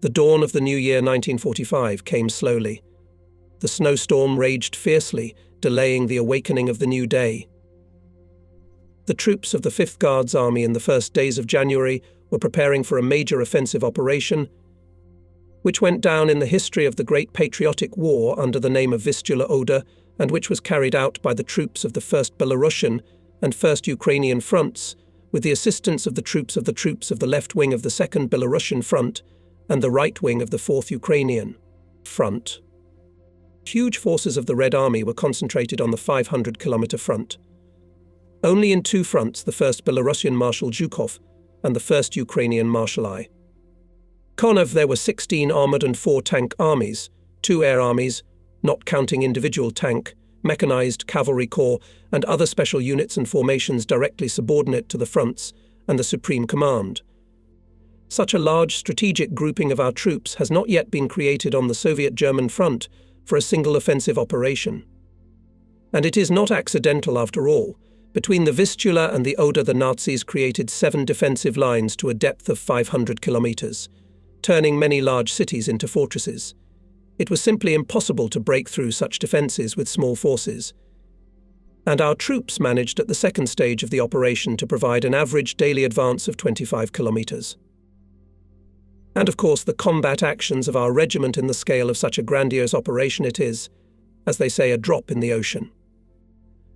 The dawn of the new year 1945 came slowly. The snowstorm raged fiercely, delaying the awakening of the new day. The troops of the 5th Guards Army in the first days of January were preparing for a major offensive operation, which went down in the history of the Great Patriotic War under the name of Vistula Oder, and which was carried out by the troops of the 1st Belarusian and 1st Ukrainian fronts, with the assistance of the troops of the left wing of the 2nd Belarusian front and the right wing of the 4th Ukrainian front. Huge forces of the Red Army were concentrated on the 500-kilometer front. Only in two fronts, the 1st Belarusian Marshal Zhukov and the 1st Ukrainian Marshal I. Konev, there were 16 armoured and 4 tank armies, 2 air armies, not counting individual tank, mechanized cavalry corps and other special units and formations directly subordinate to the fronts and the Supreme Command. Such a large strategic grouping of our troops has not yet been created on the Soviet-German front for a single offensive operation. And it is not accidental after all. Between the Vistula and the Oder, the Nazis created 7 defensive lines to a depth of 500 kilometers, turning many large cities into fortresses. It was simply impossible to break through such defenses with small forces. And our troops managed at the second stage of the operation to provide an average daily advance of 25 kilometers. And of course, the combat actions of our regiment in the scale of such a grandiose operation, it is, as they say, a drop in the ocean.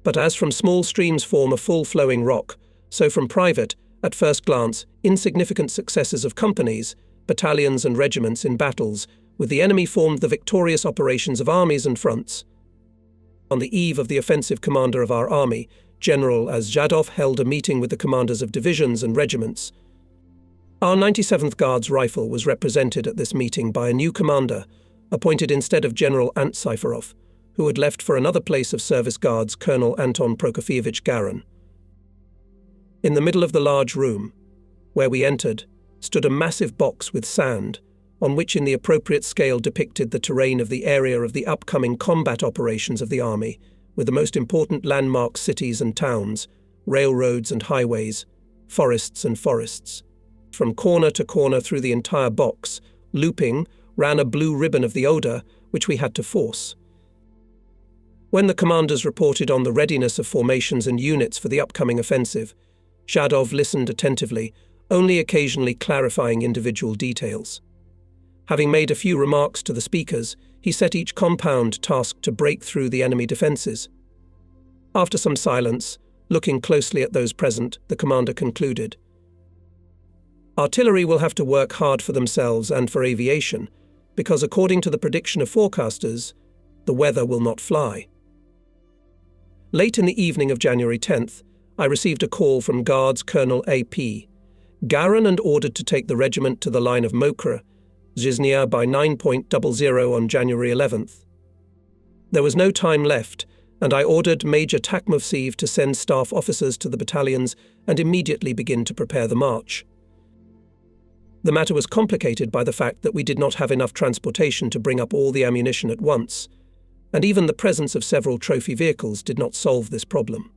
But as from small streams form a full-flowing rock, so from private, at first glance, insignificant successes of companies, battalions and regiments in battles with the enemy formed the victorious operations of armies and fronts. On the eve of the offensive, commander of our army, General Azjadov, held a meeting with the commanders of divisions and regiments. Our 97th Guards Rifle was represented at this meeting by a new commander, appointed instead of General Antsiferov, who had left for another place of service guards, Colonel Anton Prokofievich Garin. In the middle of the large room, where we entered, stood a massive box with sand, on which in the appropriate scale depicted the terrain of the area of the upcoming combat operations of the army, with the most important landmark cities and towns, railroads and highways, forests and forests. From corner to corner through the entire box, looping, ran a blue ribbon of the Oder, which we had to force. When the commanders reported on the readiness of formations and units for the upcoming offensive, Zhadov listened attentively, only occasionally clarifying individual details. Having made a few remarks to the speakers, he set each compound tasked to break through the enemy defences. After some silence, looking closely at those present, the commander concluded, "Artillery will have to work hard for themselves and for aviation, because according to the prediction of forecasters, the weather will not fly." Late in the evening of January 10th, I received a call from Guards Colonel A.P. Garin and ordered to take the regiment to the line of Mokra, Zhiznia by 9.00 on January 11th. There was no time left, and I ordered Major Takmovsev to send staff officers to the battalions and immediately begin to prepare the march. The matter was complicated by the fact that we did not have enough transportation to bring up all the ammunition at once, and even the presence of several trophy vehicles did not solve this problem.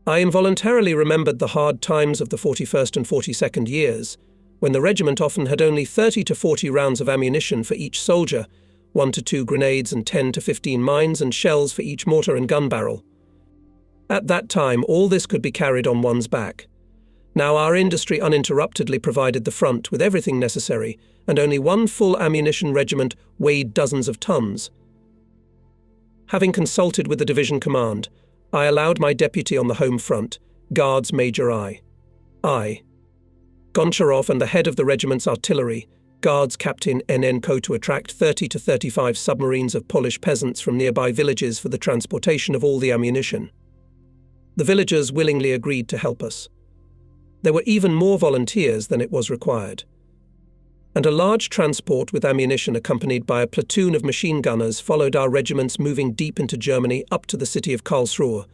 I involuntarily remembered the hard times of the 41st and 42nd years, when the regiment often had only 30 to 40 rounds of ammunition for each soldier, 1 to 2 grenades and 10 to 15 mines and shells for each mortar and gun barrel. At that time, all this could be carried on one's back. Now our industry uninterruptedly provided the front with everything necessary, and only one full ammunition regiment weighed dozens of tons. Having consulted with the division command, I allowed my deputy on the home front, Guards Major I. Goncharov, and the head of the regiment's artillery, Guards Captain N.N.Ko, to attract 30 to 35 submarines of Polish peasants from nearby villages for the transportation of all the ammunition. The villagers willingly agreed to help us. There were even more volunteers than it was required. And a large transport with ammunition accompanied by a platoon of machine gunners followed our regiments moving deep into Germany up to the city of Karlsruhe,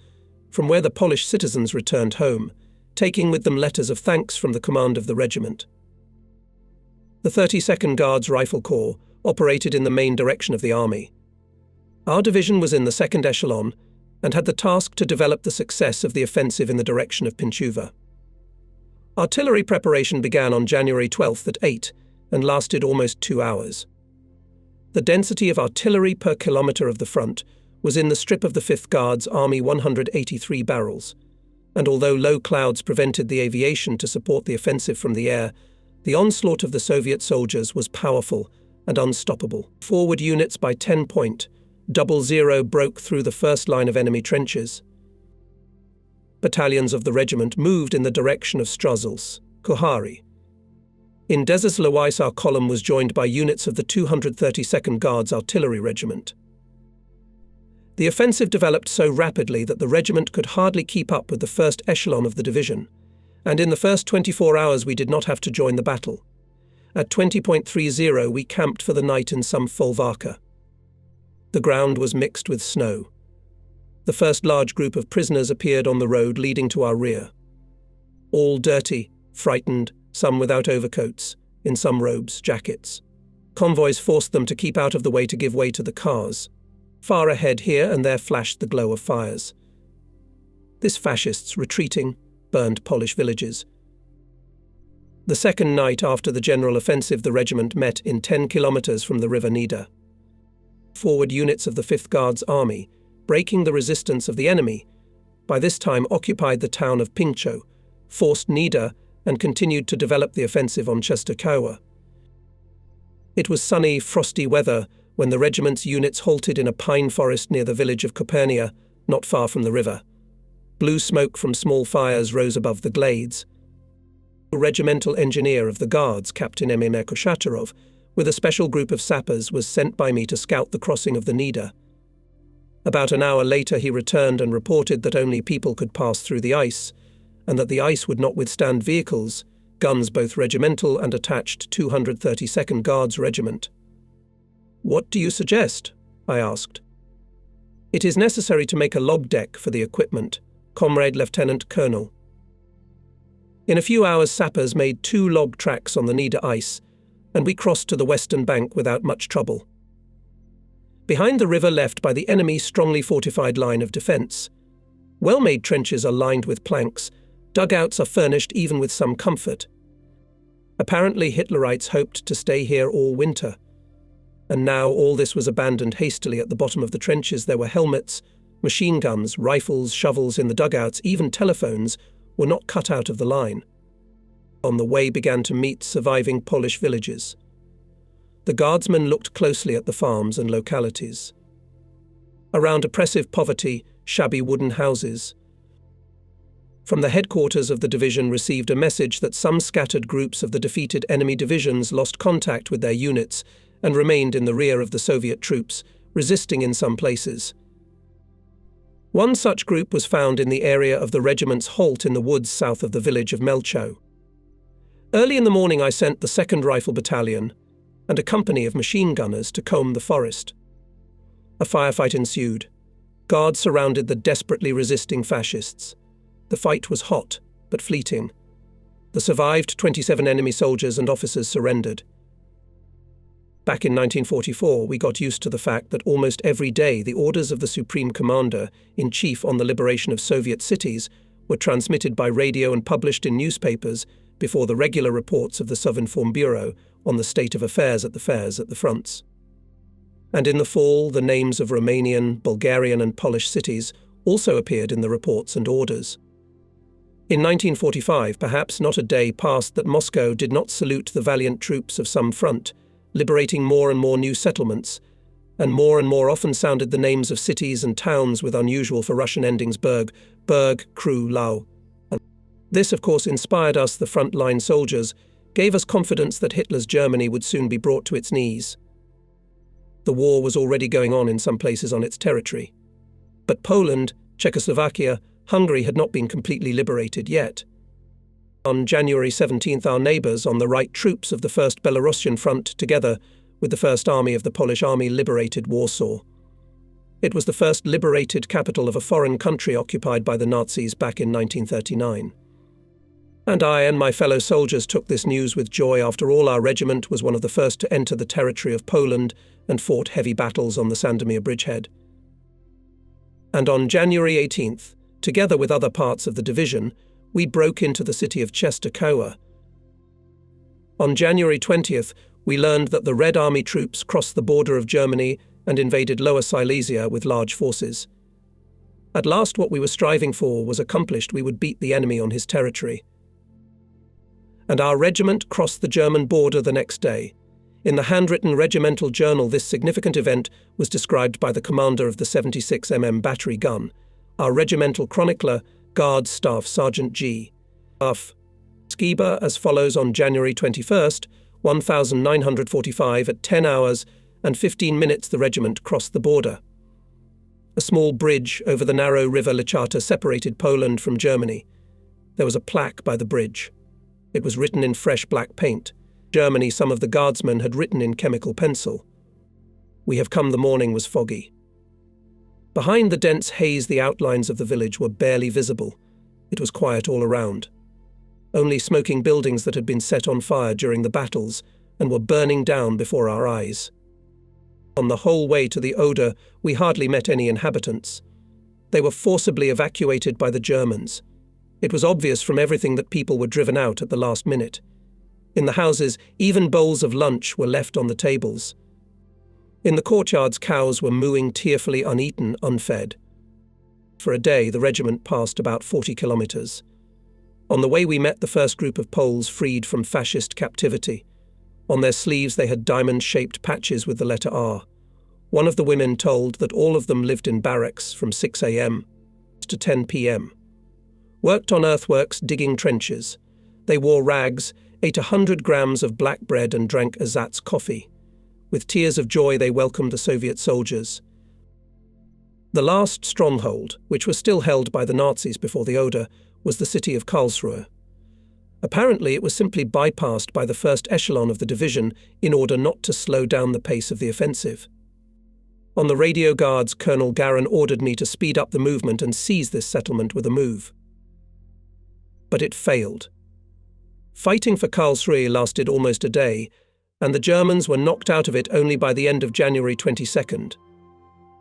from where the Polish citizens returned home, taking with them letters of thanks from the command of the regiment. The 32nd Guards Rifle Corps operated in the main direction of the army. Our division was in the second echelon and had the task to develop the success of the offensive in the direction of Pinchuva. Artillery preparation began on January 12th at 8, and lasted almost 2 hours. The density of artillery per kilometre of the front was in the strip of the 5th Guards Army 183 barrels, and although low clouds prevented the aviation to support the offensive from the air, the onslaught of the Soviet soldiers was powerful and unstoppable. Forward units by 10-point, 00 broke through the first line of enemy trenches. Battalions of the regiment moved in the direction of Strozels, Kuhari. In Dezislowice our column was joined by units of the 232nd Guards Artillery Regiment. The offensive developed so rapidly that the regiment could hardly keep up with the first echelon of the division, and in the first 24 hours we did not have to join the battle. At 20.30 we camped for the night in some folvarka. The ground was mixed with snow. The first large group of prisoners appeared on the road leading to our rear. All dirty, frightened, some without overcoats, in some robes, jackets. Convoys forced them to keep out of the way to give way to the cars. Far ahead here and there flashed the glow of fires. This fascists, retreating, burned Polish villages. The second night after the general offensive the regiment met in 10 kilometers from the river Nida. Forward units of the 5th Guards Army, breaking the resistance of the enemy, by this time occupied the town of Pingcho, forced Nida and continued to develop the offensive on Częstochowa. It was sunny, frosty weather when the regiment's units halted in a pine forest near the village of Kopernia, not far from the river. Blue smoke from small fires rose above the glades. A regimental engineer of the Guards, Captain Emir Koshatarov, with a special group of sappers, was sent by me to scout the crossing of the Nida. About an hour later he returned and reported that only people could pass through the ice, and that the ice would not withstand vehicles, guns both regimental and attached 232nd Guards Regiment. "What do you suggest?" I asked. "It is necessary to make a log deck for the equipment, Comrade Lieutenant Colonel." In a few hours sappers made 2 log tracks on the Nida ice, and we crossed to the western bank without much trouble. Behind the river left by the enemy's strongly fortified line of defence, well-made trenches are lined with planks. Dugouts are furnished even with some comfort. Apparently Hitlerites hoped to stay here all winter. And now all this was abandoned hastily. At the bottom of the trenches there were helmets, machine guns, rifles, shovels in the dugouts, even telephones were not cut out of the line. On the way began to meet surviving Polish villages. The guardsmen looked closely at the farms and localities. Around oppressive poverty, shabby wooden houses. From the headquarters of the division received a message that some scattered groups of the defeated enemy divisions lost contact with their units and remained in the rear of the Soviet troops, resisting in some places. One such group was found in the area of the regiment's halt in the woods south of the village of Melcho. Early in the morning I sent the 2nd Rifle Battalion and a company of machine gunners to comb the forest. A firefight ensued. Guards surrounded the desperately resisting fascists. The fight was hot, but fleeting. The survived 27 enemy soldiers and officers surrendered. Back in 1944, we got used to the fact that almost every day the orders of the Supreme Commander-in-Chief on the liberation of Soviet cities were transmitted by radio and published in newspapers before the regular reports of the Sovinform Bureau on the state of affairs at the fronts. And in the fall, the names of Romanian, Bulgarian and Polish cities also appeared in the reports and orders. In 1945, perhaps not a day passed that Moscow did not salute the valiant troops of some front, liberating more and more new settlements, and more often sounded the names of cities and towns with unusual for Russian endings Berg, Kru, Lau. This, of course, inspired us, the front-line soldiers, gave us confidence that Hitler's Germany would soon be brought to its knees. The war was already going on in some places on its territory. But Poland, Czechoslovakia, Hungary had not been completely liberated yet. On January 17th, our neighbours on the right troops of the 1st Belarusian Front, together with the 1st Army of the Polish Army, liberated Warsaw. It was the first liberated capital of a foreign country occupied by the Nazis back in 1939. And I and my fellow soldiers took this news with joy. After all, our regiment was one of the first to enter the territory of Poland and fought heavy battles on the Sandomir bridgehead. And on January 18th, together with other parts of the division, we broke into the city of Częstochowa. On January 20th, we learned that the Red Army troops crossed the border of Germany and invaded Lower Silesia with large forces. At last, what we were striving for was accomplished. We would beat the enemy on his territory. And our regiment crossed the German border the next day. In the handwritten regimental journal, this significant event was described by the commander of the 76 mm battery gun, our regimental chronicler, Guards Staff Sergeant G. F. Skiba, as follows: on January 21st, 1945, at 10 hours and 15 minutes, the regiment crossed the border. A small bridge over the narrow river Lechata separated Poland from Germany. There was a plaque by the bridge. It was written in fresh black paint. Germany, some of the guardsmen had written in chemical pencil. "We have come." The morning was foggy. Behind the dense haze, the outlines of the village were barely visible. It was quiet all around. Only smoking buildings that had been set on fire during the battles and were burning down before our eyes. On the whole way to the Oder, we hardly met any inhabitants. They were forcibly evacuated by the Germans. It was obvious from everything that people were driven out at the last minute. In the houses, even bowls of lunch were left on the tables. In the courtyards, cows were mooing tearfully, uneaten, unfed. For a day, the regiment passed about 40 kilometers. On the way, we met the first group of Poles freed from fascist captivity. On their sleeves, they had diamond-shaped patches with the letter R. One of the women told that all of them lived in barracks from 6 a.m. to 10 p.m. Worked on earthworks, digging trenches. They wore rags, ate 100 grams of black bread and drank ersatz coffee. With tears of joy, they welcomed the Soviet soldiers. The last stronghold, which was still held by the Nazis before the Oder, was the city of Karlsruhe. Apparently, it was simply bypassed by the first echelon of the division in order not to slow down the pace of the offensive. On the radio guards, Colonel Garin ordered me to speed up the movement and seize this settlement with a move. But it failed. Fighting for Karlsruhe lasted almost a day, and the Germans were knocked out of it only by the end of January 22nd.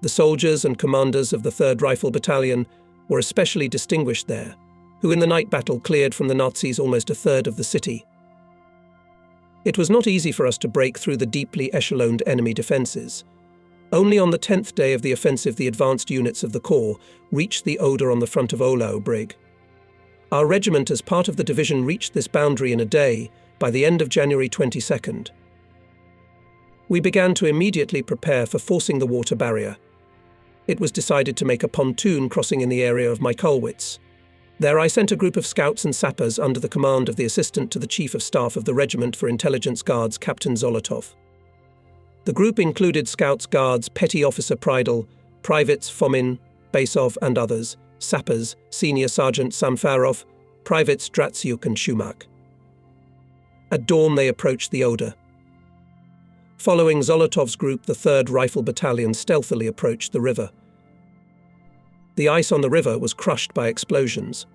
The soldiers and commanders of the 3rd Rifle Battalion were especially distinguished there, who in the night battle cleared from the Nazis almost a third of the city. It was not easy for us to break through the deeply echeloned enemy defences. Only on the 10th day of the offensive the advanced units of the Corps reached the Oder on the front of Ohlau Brig. Our regiment, as part of the division, reached this boundary in a day by the end of January 22nd. We began to immediately prepare for forcing the water barrier. It was decided to make a pontoon crossing in the area of Michaelwitz. There I sent a group of scouts and sappers under the command of the assistant to the Chief of Staff of the Regiment for Intelligence Guards, Captain Zolotov. The group included Scouts Guards, Petty Officer Preidel, Privates Fomin, Basov and others, sappers, Senior Sergeant Samfarov, Privates Dratsiuk and Shumak. At dawn they approached the Oder. Following Zolotov's group, the 3rd Rifle Battalion stealthily approached the river. The ice on the river was crushed by explosions.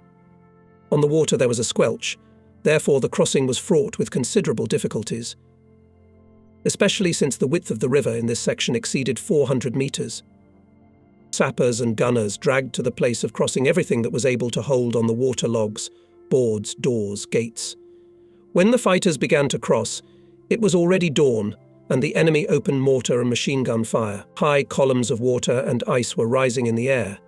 On the water there was a squelch, therefore the crossing was fraught with considerable difficulties, especially since the width of the river in this section exceeded 400 meters. Sappers and gunners dragged to the place of crossing everything that was able to hold on the water: logs, boards, doors, gates. When the fighters began to cross, it was already dawn, and the enemy opened mortar and machine gun fire. High columns of water and ice were rising in the air.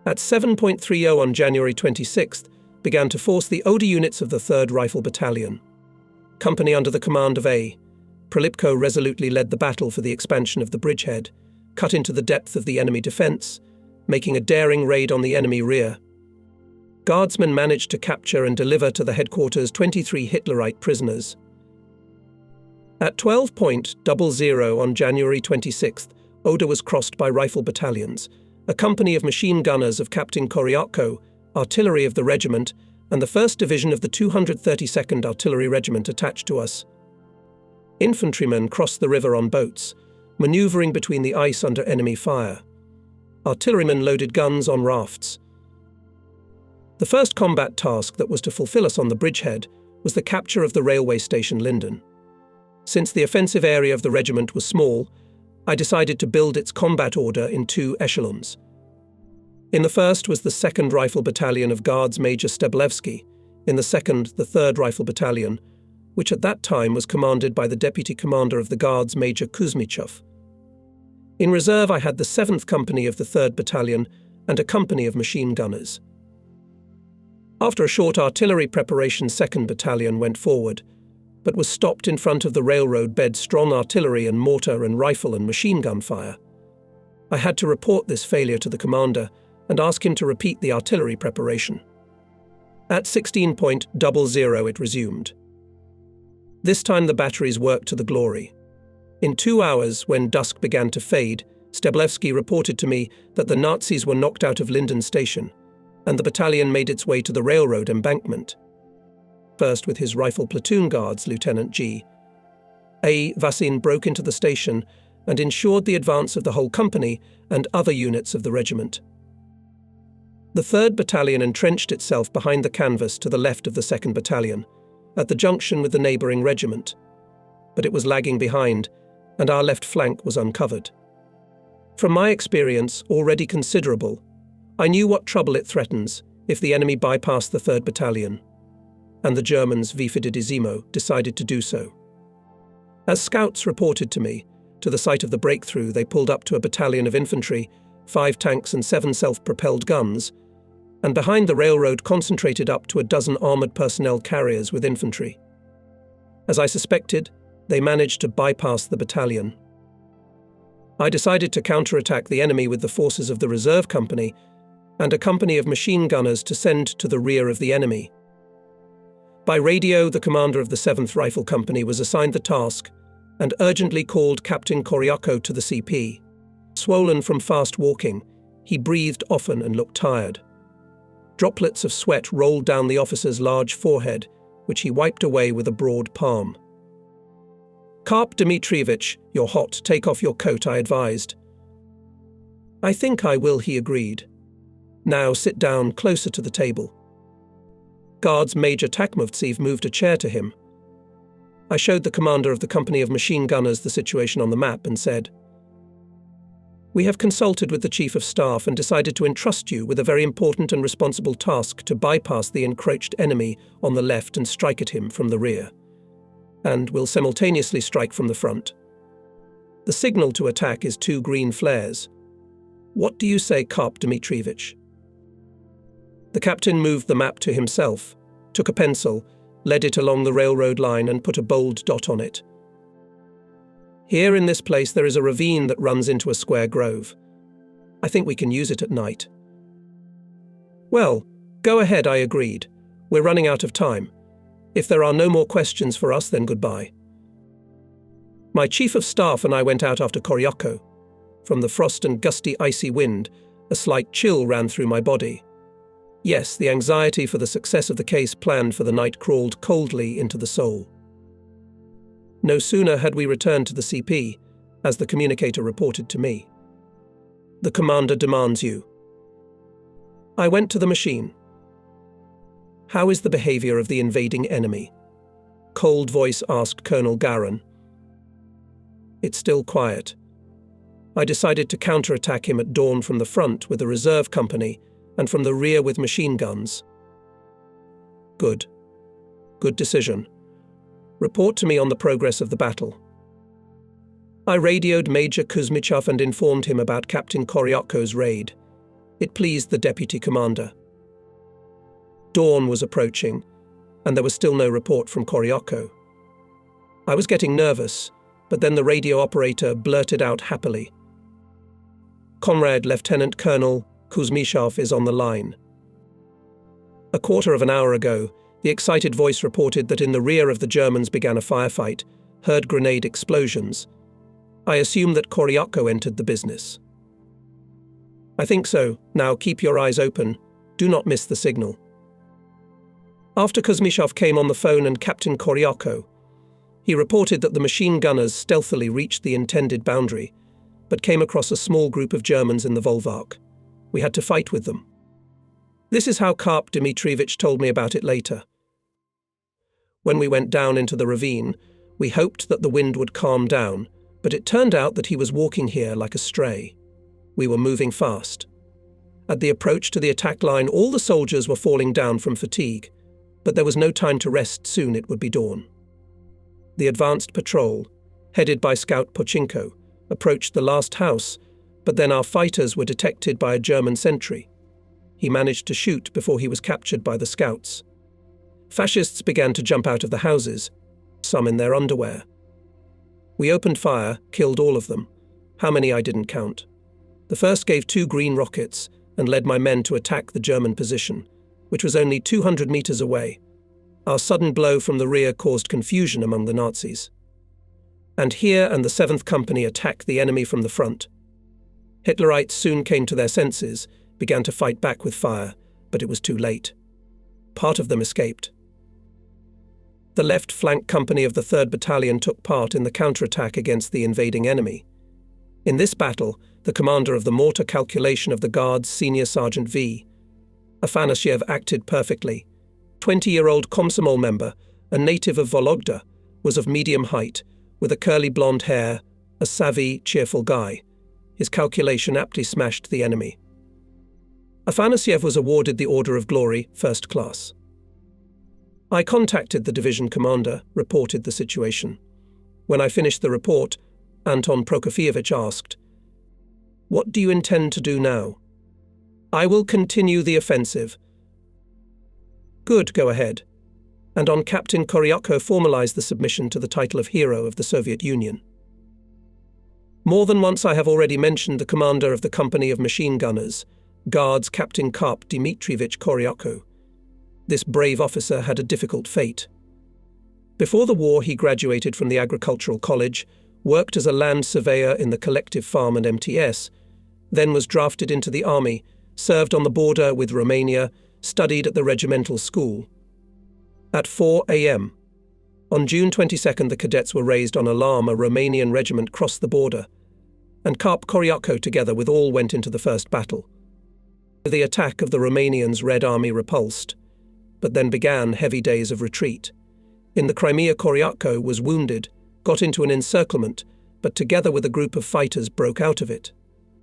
At 7:30 on January 26th, began to force the Oder units of the 3rd Rifle Battalion. Company under the command of A. Prolipko resolutely led the battle for the expansion of the bridgehead, cut into the depth of the enemy defence, making a daring raid on the enemy rear. Guardsmen managed to capture and deliver to the headquarters 23 Hitlerite prisoners. At 12:00 on January 26th, Oder was crossed by rifle battalions, a company of machine gunners of Captain Koryatko, artillery of the regiment, and the 1st Division of the 232nd Artillery Regiment attached to us. Infantrymen crossed the river on boats, manoeuvring between the ice under enemy fire. Artillerymen loaded guns on rafts. The first combat task that was to fulfill us on the bridgehead was the capture of the railway station Linden. Since the offensive area of the regiment was small, I decided to build its combat order in 2 echelons. In the first was the 2nd Rifle Battalion of Guards Major Steblevsky, in the second the 3rd Rifle Battalion, which at that time was commanded by the Deputy Commander of the Guards, Major Kuzmichov. In reserve, I had the 7th Company of the 3rd Battalion and a company of machine gunners. After a short artillery preparation, 2nd Battalion went forward, but was stopped in front of the railroad bed strong artillery and mortar and rifle and machine gun fire. I had to report this failure to the commander and ask him to repeat the artillery preparation. At 16:00 it resumed. This time the batteries worked to the glory. In 2 hours, when dusk began to fade, Steblevsky reported to me that the Nazis were knocked out of Linden Station, and the battalion made its way to the railroad embankment. First, with his rifle platoon guards, Lieutenant G. A. Vassin broke into the station and ensured the advance of the whole company and other units of the regiment. The 3rd Battalion entrenched itself behind the canvas to the left of the 2nd Battalion, at the junction with the neighbouring regiment, but it was lagging behind, and our left flank was uncovered. From my experience, already considerable, I knew what trouble it threatens if the enemy bypassed the 3rd Battalion, and the Germans, Vifididizimo, decided to do so. As scouts reported to me, to the site of the breakthrough they pulled up to a battalion of infantry, 5 tanks and 7 self-propelled guns, and behind the railroad concentrated up to a dozen armoured personnel carriers with infantry. As I suspected, they managed to bypass the battalion. I decided to counterattack the enemy with the forces of the reserve company and a company of machine gunners to send to the rear of the enemy. By radio, the commander of the 7th Rifle Company was assigned the task and urgently called Captain Koryako to the CP. Swollen from fast walking, he breathed often and looked tired. Droplets of sweat rolled down the officer's large forehead, which he wiped away with a broad palm. "Karp Dmitrievich, you're hot, take off your coat," I advised. "I think I will," he agreed. "Now sit down closer to the table." Guards Major Takmovtsev moved a chair to him. I showed the commander of the company of machine gunners the situation on the map and said, "We have consulted with the Chief of Staff and decided to entrust you with a very important and responsible task to bypass the encroached enemy on the left and strike at him from the rear, and will simultaneously strike from the front. The signal to attack is 2 green flares. What do you say, Karp Dmitrievich?" The captain moved the map to himself, took a pencil, led it along the railroad line and put a bold dot on it. "Here in this place there is a ravine that runs into a square grove. I think we can use it at night." "Well, go ahead," I agreed. "We're running out of time. If there are no more questions for us, then goodbye." My Chief of Staff and I went out after Koryako. From the frost and gusty icy wind, a slight chill ran through my body. Yes, the anxiety for the success of the case planned for the night crawled coldly into the soul. No sooner had we returned to the CP, as the communicator reported to me. "The commander demands you." I went to the machine. "How is the behaviour of the invading enemy?" Cold voice asked Colonel Garin. "It's still quiet. I decided to counterattack him at dawn from the front with a reserve company and from the rear with machine guns." "Good. Good decision. Report to me on the progress of the battle." I radioed Major Kuzmichov and informed him about Captain Koryako's raid. It pleased the deputy commander. Dawn was approaching, and there was still no report from Koryako. I was getting nervous, but then the radio operator blurted out happily, "Comrade Lieutenant Colonel Kuzmichov is on the line." A quarter of an hour ago, the excited voice reported that in the rear of the Germans began a firefight, heard grenade explosions. I assume that Koryako entered the business. "I think so. Now keep your eyes open. Do not miss the signal." After Kuzmichov came on the phone and Captain Koryako, he reported that the machine gunners stealthily reached the intended boundary, but came across a small group of Germans in the Volvark. We had to fight with them. This is how Karp Dmitrievich told me about it later. When we went down into the ravine, we hoped that the wind would calm down, but it turned out that he was walking here like a stray. We were moving fast. At the approach to the attack line, all the soldiers were falling down from fatigue, but there was no time to rest. Soon it would be dawn. The advanced patrol, headed by Scout Pochinko, approached the last house, but then our fighters were detected by a German sentry. He managed to shoot before he was captured by the scouts. Fascists began to jump out of the houses, some in their underwear. We opened fire, killed all of them. How many I didn't count. The first gave 2 green rockets and led my men to attack the German position, which was only 200 meters away. Our sudden blow from the rear caused confusion among the Nazis. And here and the 7th Company attacked the enemy from the front. Hitlerites soon came to their senses, began to fight back with fire, but it was too late. Part of them escaped. The left flank company of the 3rd Battalion took part in the counterattack against the invading enemy. In this battle, the commander of the mortar calculation of the Guards, Senior Sergeant V. Afanasyev, acted perfectly. 20-year-old Komsomol member, a native of Vologda, was of medium height, with a curly blonde hair, a savvy, cheerful guy. His calculation aptly smashed the enemy. Afanasyev was awarded the Order of Glory, First Class. I contacted the division commander, reported the situation. When I finished the report, Anton Prokofievich asked, "What do you intend to do now?" "I will continue the offensive." "Good, go ahead." And on Captain Koryatko formalized the submission to the title of Hero of the Soviet Union. More than once I have already mentioned the commander of the company of machine gunners, Guards Captain Karp Dmitrievich Koryatko. This brave officer had a difficult fate. Before the war, he graduated from the Agricultural College, worked as a land surveyor in the Collective Farm and MTS, then was drafted into the army, served on the border with Romania, studied at the regimental school. At 4 a.m. on June 22nd, the cadets were raised on alarm a Romanian regiment crossed the border, and Karp Koryatko together with all went into the first battle. The attack of the Romanians Red Army repulsed, but then began heavy days of retreat. In the Crimea, Koryatko was wounded, got into an encirclement, but together with a group of fighters broke out of it.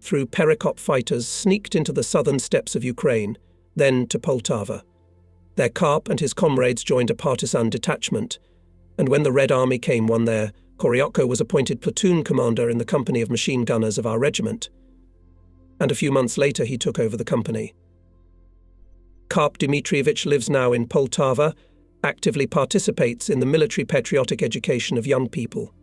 Through Perekop, fighters sneaked into the southern steppes of Ukraine, then to Poltava. There Karp and his comrades joined a partisan detachment, and when the Red Army came one there, Koryatko was appointed platoon commander in the company of machine gunners of our regiment. And a few months later he took over the company. Karp Dmitrievich lives now in Poltava, actively participates in the military patriotic education of young people.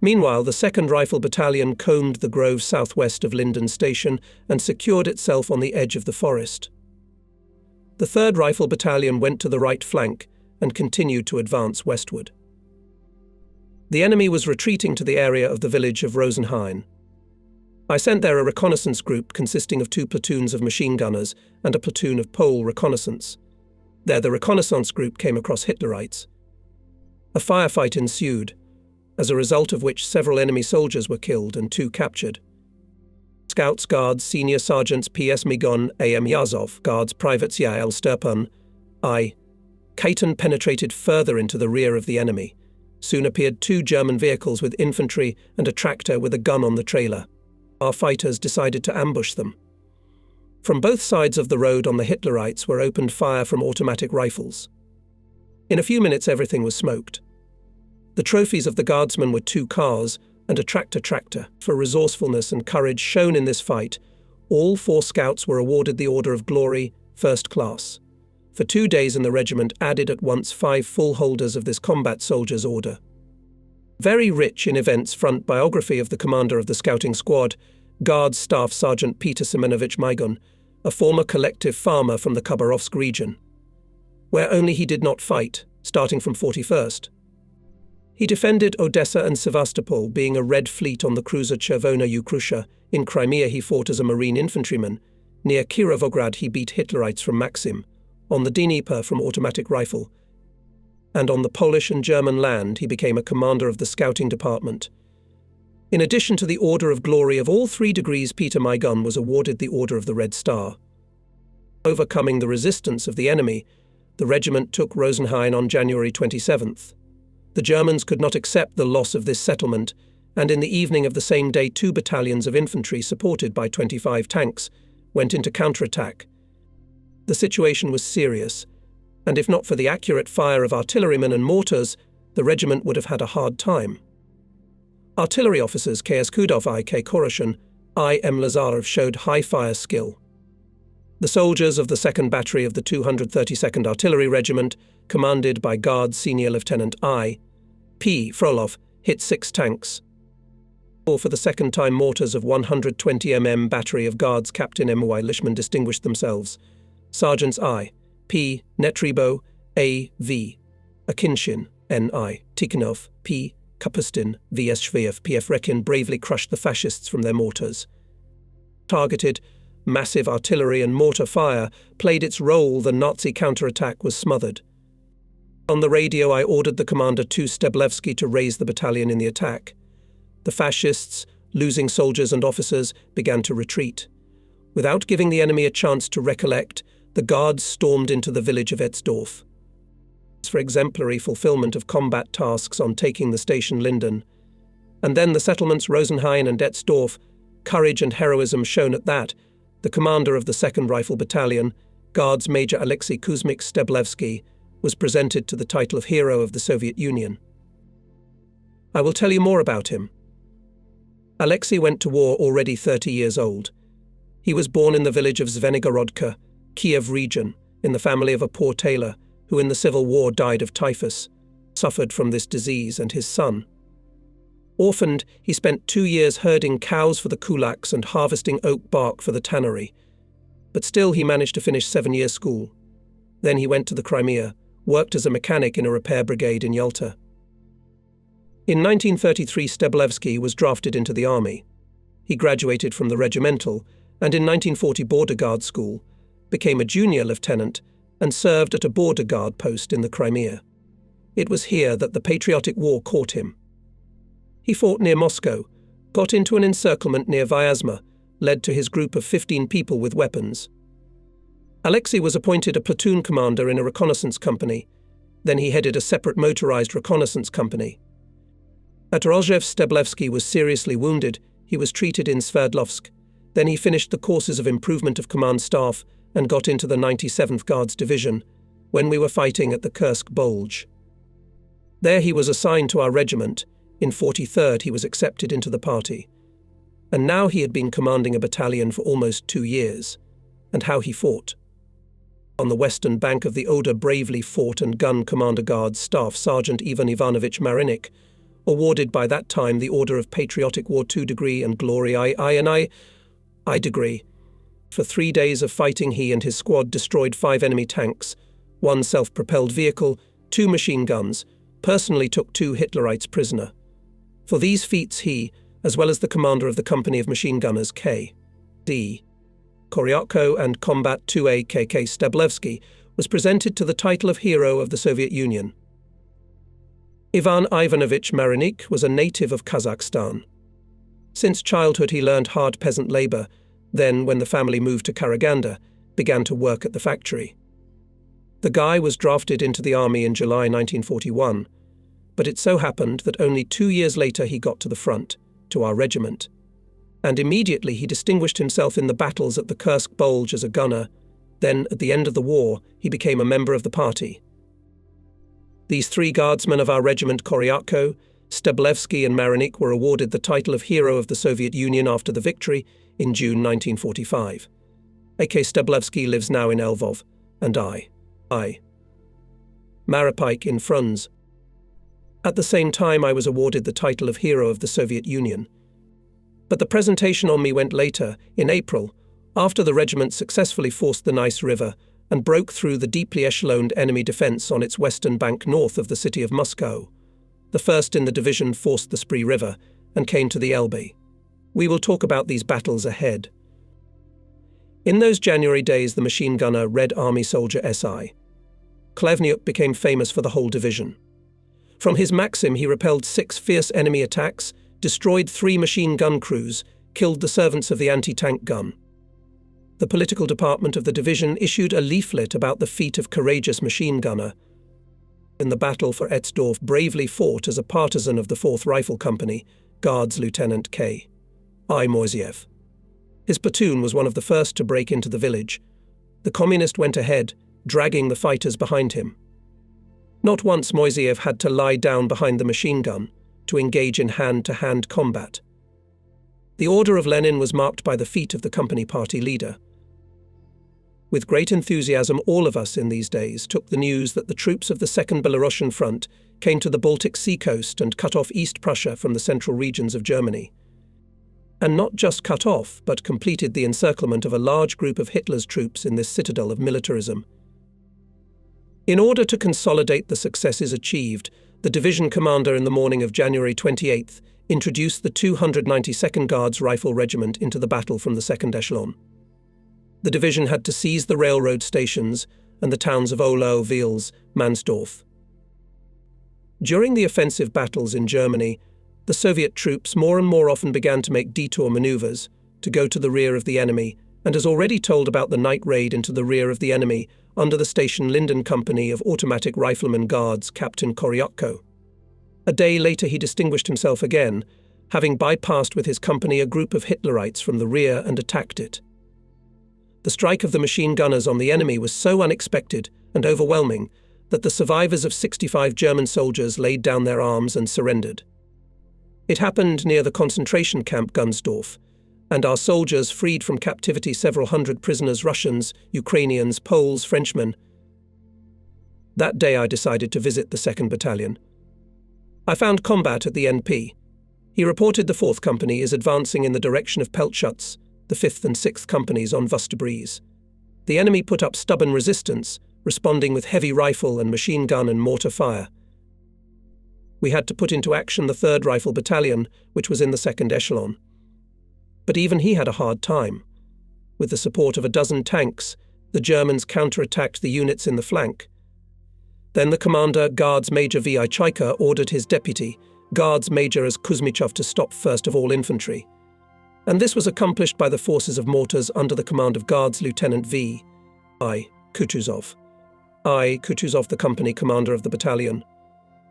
Meanwhile, the 2nd Rifle Battalion combed the grove southwest of Linden Station and secured itself on the edge of the forest. The 3rd Rifle Battalion went to the right flank and continued to advance westward. The enemy was retreating to the area of the village of Rosenhain. I sent there a reconnaissance group consisting of 2 platoons of machine gunners and a platoon of Pole reconnaissance. There the reconnaissance group came across Hitlerites. A firefight ensued, as a result of which several enemy soldiers were killed and 2 captured. Scouts, Guards, Senior Sergeants P.S. Migon, A.M. Yazov, Guards Privates Yael Sturpan, I. Kaitan penetrated further into the rear of the enemy. Soon appeared 2 German vehicles with infantry and a tractor with a gun on the trailer. Our fighters decided to ambush them. From both sides of the road on the Hitlerites were opened fire from automatic rifles. In a few minutes everything was smoked. The trophies of the guardsmen were 2 cars and a tractor. For resourcefulness and courage shown in this fight, all 4 scouts were awarded the Order of Glory, First Class. For 2 days in the regiment added at once 5 full holders of this combat soldier's order. Very rich in events front biography of the commander of the scouting squad, Guards Staff Sergeant Peter Semenovich Migon, a former collective farmer from the Khabarovsk region, where only he did not fight, starting from 41st. He defended Odessa and Sevastopol, being a Red Fleet on the cruiser Chervona Ukrusha. In Crimea he fought as a marine infantryman. Near Kirovograd he beat Hitlerites from Maxim, on the Dnieper from automatic rifle, and on the Polish and German land he became a commander of the scouting department. In addition to the Order of Glory of all 3 degrees, Peter Migon was awarded the Order of the Red Star. Overcoming the resistance of the enemy, the regiment took Rosenhain on January 27th. The Germans could not accept the loss of this settlement, and in the evening of the same day 2 battalions of infantry supported by 25 tanks went into counterattack. The situation was serious, and if not for the accurate fire of artillerymen and mortars, the the regiment would have had a hard time. Artillery officers K.S. Kudov I. K. Koroshin, I. M. Lazarov showed high fire skill. The soldiers of the 2nd Battery of the 232nd Artillery Regiment, commanded by Guards Senior Lieutenant I. P. Frolov, hit 6 tanks. For the second time, mortars of 120 mm Battery of Guards Captain M.Y. Lishman distinguished themselves. Sergeants I. P. Netribo, A. V. Akinshin, N.I. Tikhonov, P. Kapustin, V.S. Shveyev, P.F. Rekin bravely crushed the fascists from their mortars. Targeted, massive artillery and mortar fire played its role. The Nazi counterattack was smothered. On the radio, I ordered the Commander II Steblevsky to raise the battalion in the attack. The fascists, losing soldiers and officers, began to retreat. Without giving the enemy a chance to recollect, the Guards stormed into the village of Etzdorf. For exemplary fulfillment of combat tasks on taking the station Linden. And then the settlements Rosenhain and Etzdorf, courage and heroism shown at that. The commander of the 2nd Rifle Battalion, Guards Major Alexei Kuzmik Steblevsky, was presented to the title of Hero of the Soviet Union. I will tell you more about him. Alexei went to war already 30 years old. He was born in the village of Zvenigorodka, Kiev region, in the family of a poor tailor, who in the Civil War died of typhus, suffered from this disease, and his son. Orphaned, he spent 2 years herding cows for the kulaks and harvesting oak bark for the tannery. But still he managed to finish 7 years school. Then he went to the Crimea, worked as a mechanic in a repair brigade in Yalta. In 1933, Steblevsky was drafted into the army. He graduated from the regimental, and in 1940 Border Guard School, became a junior lieutenant, and served at a border guard post in the Crimea. It was here that the Patriotic War caught him. He fought near Moscow, got into an encirclement near Vyazma, led to his group of 15 people with weapons. Alexei was appointed a platoon commander in a reconnaissance company. Then he headed a separate motorized reconnaissance company. At Rozhev, Steblevsky was seriously wounded. He was treated in Sverdlovsk. Then he finished the courses of improvement of command staff and got into the 97th Guards Division, when we were fighting at the Kursk Bulge. There he was assigned to our regiment. In 43rd he was accepted into the party. And now he had been commanding a battalion for almost 2 years. And how he fought. On the western bank of the Oder bravely fought and Gun Commander Guards Staff Sergeant Ivan Ivanovich Marinik, awarded by that time the Order of Patriotic War II degree and Glory I degree. For 3 days of fighting he and his squad destroyed 5 enemy tanks, 1 self-propelled vehicle, 2 machine guns, personally took 2 Hitlerites prisoner. For these feats he, as well as the commander of the company of machine gunners K.D. Koryatko and Combat 2A K.K. Steblevsky, was presented to the title of Hero of the Soviet Union. Ivan Ivanovich Marinik was a native of Kazakhstan. Since childhood he learned hard peasant labor, then, when the family moved to Karaganda, began to work at the factory. The guy was drafted into the army in July 1941, but it so happened that only 2 years later he got to the front, to our regiment. And immediately he distinguished himself in the battles at the Kursk Bulge as a gunner. Then, at the end of the war, he became a member of the party. These 3 guardsmen of our regiment, Koryatko, Steblevsky and Marinik, were awarded the title of Hero of the Soviet Union after the victory in June 1945. A.K. Steblevsky lives now in Lvov, and I. Maripike in Frunze. At the same time I was awarded the title of Hero of the Soviet Union. But the presentation on me went later, in April, after the regiment successfully forced the Neisse River and broke through the deeply echeloned enemy defence on its western bank north of the city of Moscow. The first in the division forced the Spree River and came to the Elbe. We will talk about these battles ahead. In those January days, the machine gunner Red Army Soldier S.I. Klevniuk became famous for the whole division. From his Maxim he repelled 6 fierce enemy attacks, destroyed 3 machine gun crews, killed the servants of the anti-tank gun. The political department of the division issued a leaflet about the feat of courageous machine gunner. In the battle for Etzdorf bravely fought as a partisan of the 4th Rifle Company, Guards Lieutenant K. I. Moiseev. His platoon was one of the first to break into the village. The communist went ahead, dragging the fighters behind him. Not once Moiseev had to lie down behind the machine gun to engage in hand-to-hand combat. The order of Lenin was marked by the feet of the company party leader. With great enthusiasm, all of us in these days took the news that the troops of the Second Belarusian Front came to the Baltic Sea coast and cut off East Prussia from the central regions of Germany. And not just cut off, but completed the encirclement of a large group of Hitler's troops in this citadel of militarism. In order to consolidate the successes achieved, the division commander in the morning of January 28th introduced the 292nd Guards Rifle Regiment into the battle from the second echelon. The division had to seize the railroad stations and the towns of Ohlau, Wels, Mansdorf. During the offensive battles in Germany, the Soviet troops more and more often began to make detour maneuvers to go to the rear of the enemy, and has already told about the night raid into the rear of the enemy under the station Linden Company of Automatic Riflemen Guards Captain Koryotko. A day later he distinguished himself again, having bypassed with his company a group of Hitlerites from the rear and attacked it. The strike of the machine gunners on the enemy was so unexpected and overwhelming that the survivors of 65 German soldiers laid down their arms and surrendered. It happened near the concentration camp Gunsdorf, and our soldiers freed from captivity several hundred prisoners, Russians, Ukrainians, Poles, Frenchmen. That day I decided to visit the 2nd Battalion. I found combat at the NP. He reported the 4th Company is advancing in the direction of Peltschutz, the 5th and 6th Companies on Wusterbreeze. The enemy put up stubborn resistance, responding with heavy rifle and machine gun and mortar fire. We had to put into action the 3rd Rifle Battalion, which was in the 2nd echelon. But even he had a hard time. With the support of a dozen tanks, the Germans counterattacked the units in the flank. Then the commander, Guards Major V.I. Chaika, ordered his deputy, Guards Major as Kuzmichov, to stop first of all infantry. And this was accomplished by the forces of mortars under the command of Guards Lieutenant V.I. Kutuzov. Kutuzov, the company commander of the battalion.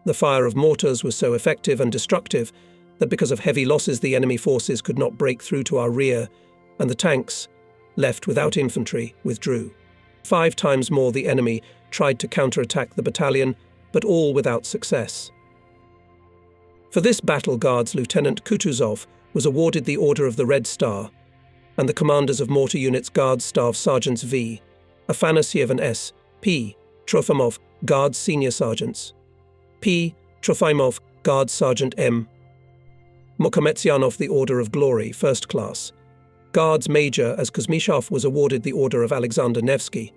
The fire of mortars was so effective and destructive that because of heavy losses the enemy forces could not break through to our rear, and the tanks, left without infantry, withdrew. 5 times more the enemy tried to counterattack the battalion, but all without success. For this battle, Guards Lieutenant Kutuzov was awarded the Order of the Red Star, and the commanders of mortar units Guards Staff Sergeants V. Afanasyev and S. P. Trofimov, Guards Senior Sergeants. P. Trofimov, Guards Sergeant M. Mukhametsyanov the Order of Glory, First Class. Guards Major as Kuzmichov was awarded the Order of Alexander Nevsky.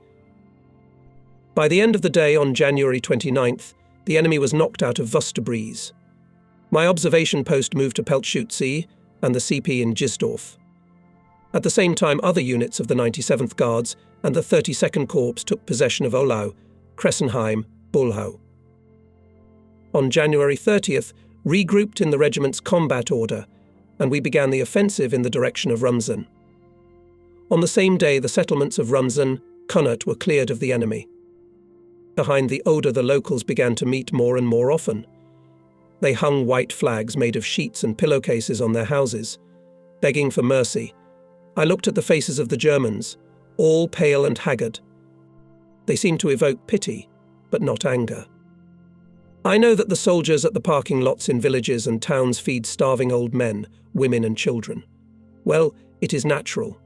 By the end of the day on January 29th, the enemy was knocked out of Wusterbreeze. My observation post moved to Peltschutz and the CP in Gisdorf. At the same time, other units of the 97th Guards and the 32nd Corps took possession of Ohlau, Kressenheim, Bulhow. On January 30th, regrouped in the regiment's combat order, and we began the offensive in the direction of Rumsan. On the same day, the settlements of Rumsan, Kunert were cleared of the enemy. Behind the Oder, the locals began to meet more and more often. They hung white flags made of sheets and pillowcases on their houses, begging for mercy. I looked at the faces of the Germans, all pale and haggard. They seemed to evoke pity, but not anger. I know that the soldiers at the parking lots in villages and towns feed starving old men, women and children. Well, it is natural.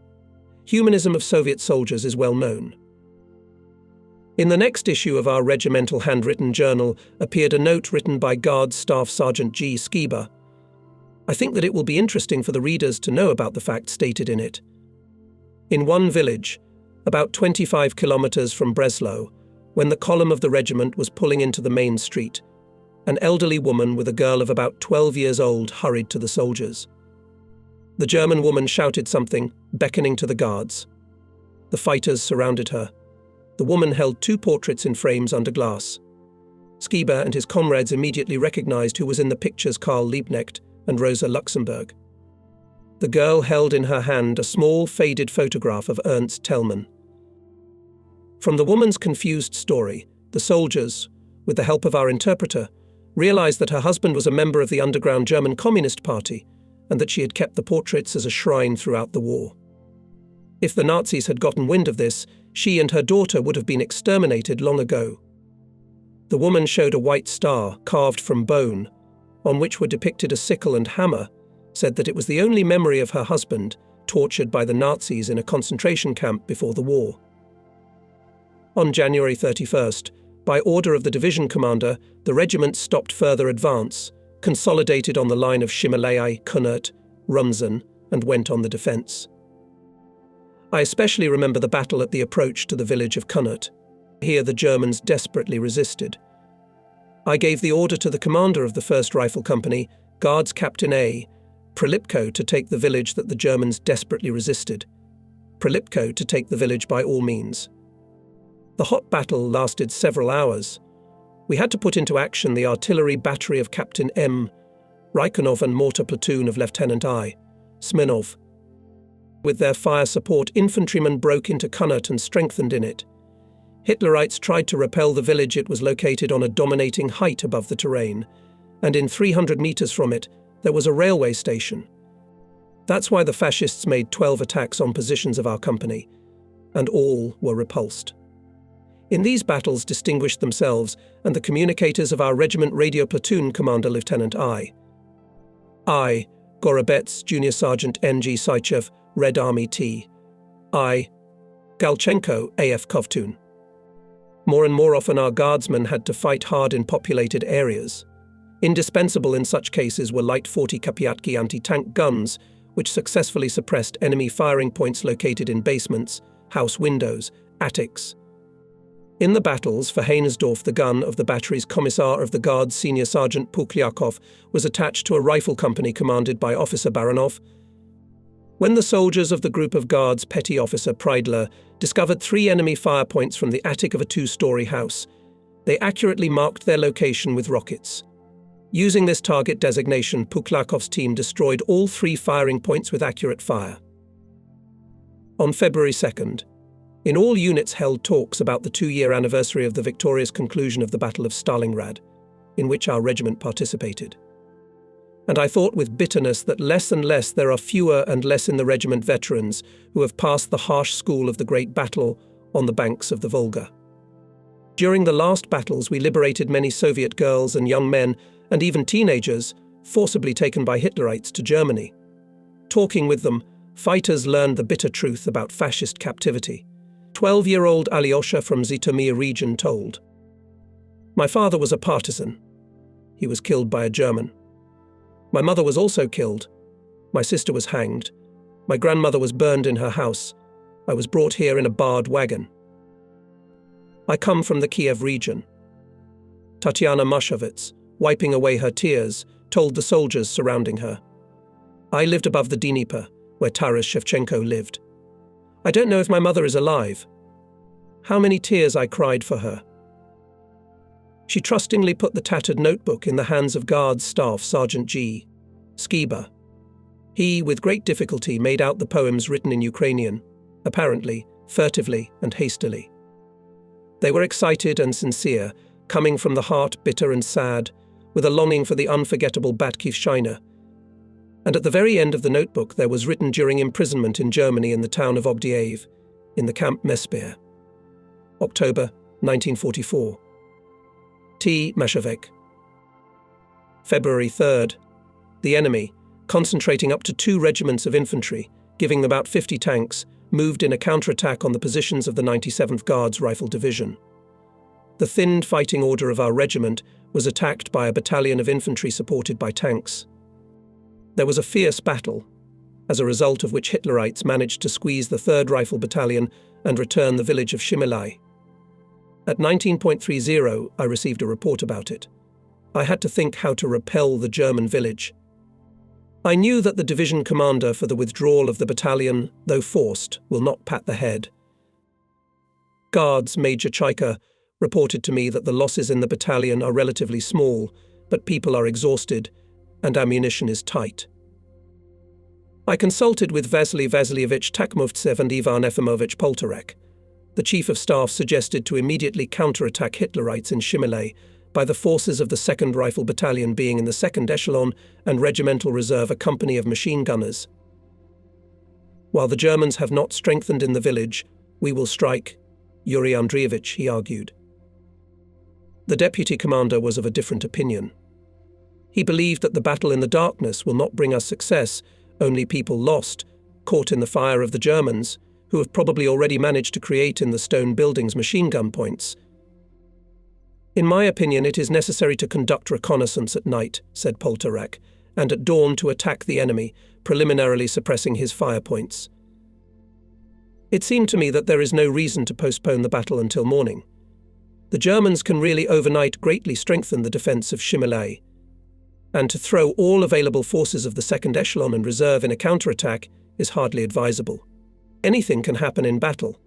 Humanism of Soviet soldiers is well known. In the next issue of our regimental handwritten journal appeared a note written by Guards Staff Sergeant G. Skiba. I think that it will be interesting for the readers to know about the facts stated in it. In one village, about 25 kilometers from Breslau, when the column of the regiment was pulling into the main street, an elderly woman with a girl of about 12 years old hurried to the soldiers. The German woman shouted something, beckoning to the guards. The fighters surrounded her. The woman held 2 portraits in frames under glass. Skiba and his comrades immediately recognized who was in the pictures: Karl Liebknecht and Rosa Luxemburg. The girl held in her hand a small, faded photograph of Ernst Thälmann. From the woman's confused story, the soldiers, with the help of our interpreter, realized that her husband was a member of the underground German Communist Party and that she had kept the portraits as a shrine throughout the war. If the Nazis had gotten wind of this, she and her daughter would have been exterminated long ago. The woman showed a white star carved from bone, on which were depicted a sickle and hammer, said that it was the only memory of her husband, tortured by the Nazis in a concentration camp before the war. On January 31st, by order of the division commander, the regiment stopped further advance, consolidated on the line of Shimilai, Kunert, Rumsan, and went on the defence. I especially remember the battle at the approach to the village of Kunert. Here the Germans desperately resisted. I gave the order to the commander of the 1st Rifle Company, Guards Captain A. Prelipko, to take the village that the Germans desperately resisted. Prelipko to take the village by all means. The hot battle lasted several hours. We had to put into action the artillery battery of Captain M. Raikunov and mortar platoon of Lieutenant I. Smirnov. With their fire support, infantrymen broke into Kunert and strengthened in it. Hitlerites tried to repel the village. It was located on a dominating height above the terrain, and in 300 meters from it, there was a railway station. That's why the fascists made 12 attacks on positions of our company, and all were repulsed. In these battles distinguished themselves and the communicators of our regiment radio platoon commander Lieutenant I. Gorobets, Junior Sergeant N.G. Sychev, Red Army T. I. Galchenko, AF Kovtun. More and more often our guardsmen had to fight hard in populated areas. Indispensable in such cases were light 40 Kapiatki anti-tank guns, which successfully suppressed enemy firing points located in basements, house windows, attics. In the battles for Heinersdorf, the gun of the battery's Commissar of the Guards Senior Sergeant Pukliakov was attached to a rifle company commanded by Officer Baranov. When the soldiers of the group of guards Petty Officer Preidler discovered 3 enemy fire points from the attic of a 2-story house, they accurately marked their location with rockets. Using this target designation, Puklakov's team destroyed all 3 firing points with accurate fire. On February 2nd, in all units held talks about the 2-year anniversary of the victorious conclusion of the Battle of Stalingrad, in which our regiment participated. And I thought with bitterness that less and less there are fewer and less in the regiment veterans who have passed the harsh school of the great battle on the banks of the Volga. During the last battles we liberated many Soviet girls and young men, and even teenagers, forcibly taken by Hitlerites to Germany. Talking with them, fighters learned the bitter truth about fascist captivity. 12-year-old Alyosha from Zhytomyr region told. My father was a partisan. He was killed by a German. My mother was also killed. My sister was hanged. My grandmother was burned in her house. I was brought here in a barred wagon. I come from the Kiev region. Tatiana Mashovets, wiping away her tears, told the soldiers surrounding her. I lived above the Dnieper, where Taras Shevchenko lived. I don't know if my mother is alive. How many tears I cried for her. She trustingly put the tattered notebook in the hands of Guards Staff Sergeant G. Skiba. He, with great difficulty, made out the poems written in Ukrainian, apparently, furtively and hastily. They were excited and sincere, coming from the heart bitter and sad, with a longing for the unforgettable Batkivshchina. And at the very end of the notebook there was written during imprisonment in Germany in the town of Ogdiev, in the Camp Mespir. October 1944. T. Mashovek. February 3rd. The enemy, concentrating up to 2 regiments of infantry, giving them about 50 tanks, moved in a counterattack on the positions of the 97th Guards Rifle Division. The thinned fighting order of our regiment was attacked by a battalion of infantry supported by tanks. There was a fierce battle, as a result of which Hitlerites managed to squeeze the 3rd Rifle Battalion and return the village of Shimilai. At 19.30, I received a report about it. I had to think how to repel the German village. I knew that the division commander for the withdrawal of the battalion, though forced, will not pat the head. Guards Major Chaika reported to me that the losses in the battalion are relatively small, but people are exhausted and ammunition is tight. I consulted with Vasily Vasilyevich Takmovtsev and Ivan Efimovich Poltorek. The Chief of Staff suggested to immediately counterattack Hitlerites in Shimilai by the forces of the 2nd Rifle Battalion being in the 2nd echelon and regimental reserve a company of machine gunners. While the Germans have not strengthened in the village, we will strike, Yuri Andreevich, he argued. The deputy commander was of a different opinion. He believed that the battle in the darkness will not bring us success, only people lost, caught in the fire of the Germans, who have probably already managed to create in the stone buildings machine gun points. In my opinion, it is necessary to conduct reconnaissance at night, said Poltorak, and at dawn to attack the enemy, preliminarily suppressing his fire points. It seemed to me that there is no reason to postpone the battle until morning. The Germans can really overnight greatly strengthen the defence of Chimilai, and to throw all available forces of the second echelon and reserve in a counterattack is hardly advisable. Anything can happen in battle.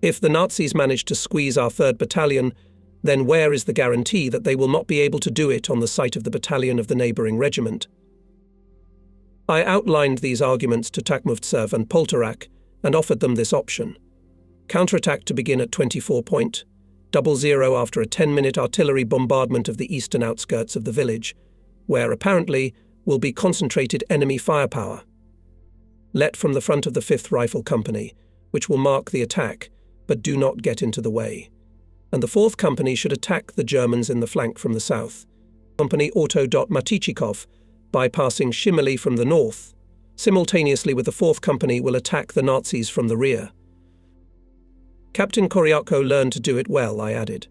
If the Nazis manage to squeeze our 3rd Battalion, then where is the guarantee that they will not be able to do it on the site of the battalion of the neighbouring regiment? I outlined these arguments to Takhmovtsev and Poltorak and offered them this option. Counterattack to begin at 24:00 after a 10-minute artillery bombardment of the eastern outskirts of the village, where apparently will be concentrated enemy firepower. Let from the front of the 5th Rifle Company, which will mark the attack, but do not get into the way. And the 4th Company should attack the Germans in the flank from the south. Company Otto Matichikov, bypassing Chimilai from the north. Simultaneously with the 4th Company will attack the Nazis from the rear. Captain Koryatko learned to do it well, I added.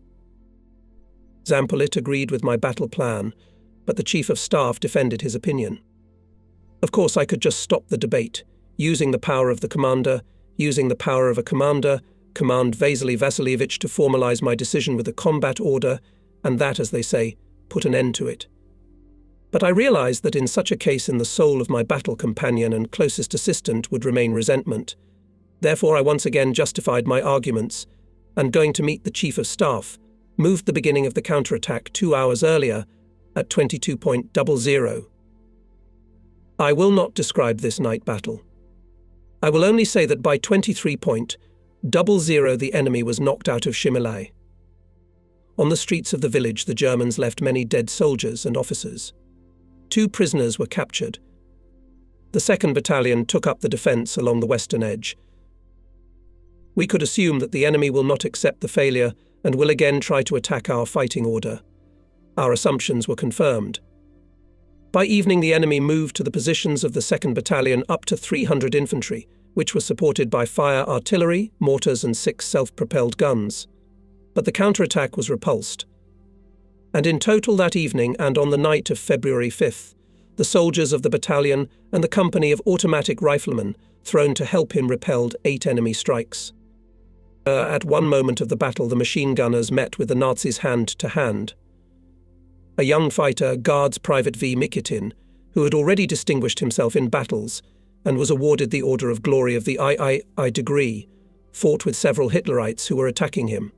Zampolit agreed with my battle plan, but the Chief of Staff defended his opinion. Of course, I could just stop the debate, using the power of the commander, using the power of a commander, command Vasily Vasilievich to formalize my decision with a combat order, and that, as they say, put an end to it. But I realized that in such a case in the soul of my battle companion and closest assistant would remain resentment. Therefore I once again justified my arguments, and going to meet the Chief of Staff, moved the beginning of the counterattack 2 hours earlier at 22:00. I will not describe this night battle. I will only say that by 23:00 the enemy was knocked out of Chimilai. On the streets of the village the Germans left many dead soldiers and officers. 2 prisoners were captured. The 2nd Battalion took up the defence along the western edge. We could assume that the enemy will not accept the failure and will again try to attack our fighting order. Our assumptions were confirmed. By evening the enemy moved to the positions of the 2nd Battalion up to 300 infantry, which was supported by fire artillery, mortars and 6 self-propelled guns. But the counterattack was repulsed. And in total that evening and on the night of February 5th, the soldiers of the battalion and the company of automatic riflemen thrown to help him repelled 8 enemy strikes. At one moment of the battle the machine gunners met with the Nazis hand to hand. A young fighter, Guards Private V. Mikitin, who had already distinguished himself in battles and was awarded the Order of Glory of the II degree, fought with several Hitlerites who were attacking him.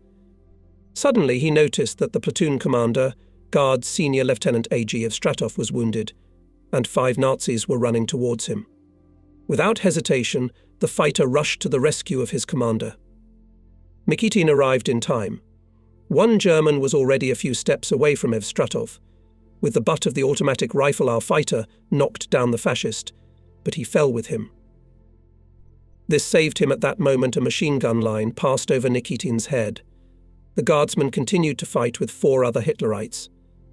Suddenly he noticed that the platoon commander, Guards Senior Lieutenant A.G. of Stratov, was wounded, and 5 Nazis were running towards him. Without hesitation, the fighter rushed to the rescue of his commander. Mikitin arrived in time. One German was already a few steps away from Evstratov. With the butt of the automatic rifle our fighter knocked down the fascist, but he fell with him. This saved him at that moment. A machine gun line passed over Nikitin's head. The guardsmen continued to fight with 4 other Hitlerites.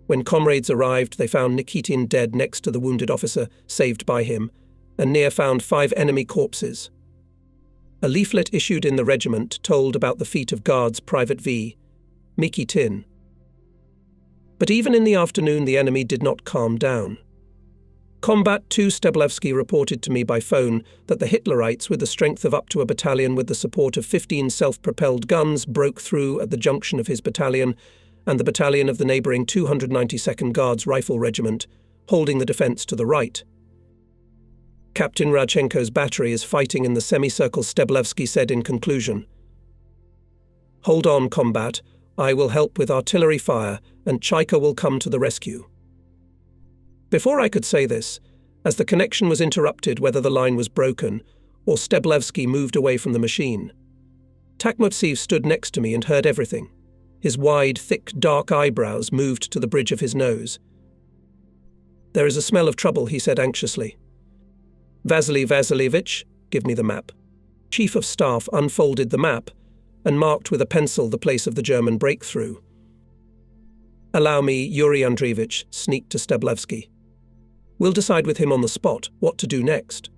When comrades arrived, they found Nikitin dead next to the wounded officer saved by him, and near found 5 enemy corpses. A leaflet issued in the regiment told about the feat of Guards Private V. Mikitin. But even in the afternoon the enemy did not calm down. Combat 2 Steblevsky reported to me by phone that the Hitlerites, with the strength of up to a battalion with the support of 15 self-propelled guns, broke through at the junction of his battalion and the battalion of the neighbouring 292nd Guards Rifle Regiment, holding the defence to the right. Captain Radchenko's battery is fighting in the semicircle, Steblevsky said in conclusion. Hold on, combat. I will help with artillery fire, and Chaika will come to the rescue. Before I could say this, as the connection was interrupted whether the line was broken, or Steblevsky moved away from the machine. Takhmovtsev stood next to me and heard everything. His wide, thick, dark eyebrows moved to the bridge of his nose. There is a smell of trouble, he said anxiously. Vasily Vasilievich, give me the map. Chief of Staff unfolded the map and marked with a pencil the place of the German breakthrough. Allow me, Yuri Andreevich sneaked to Stablevsky. We'll decide with him on the spot what to do next.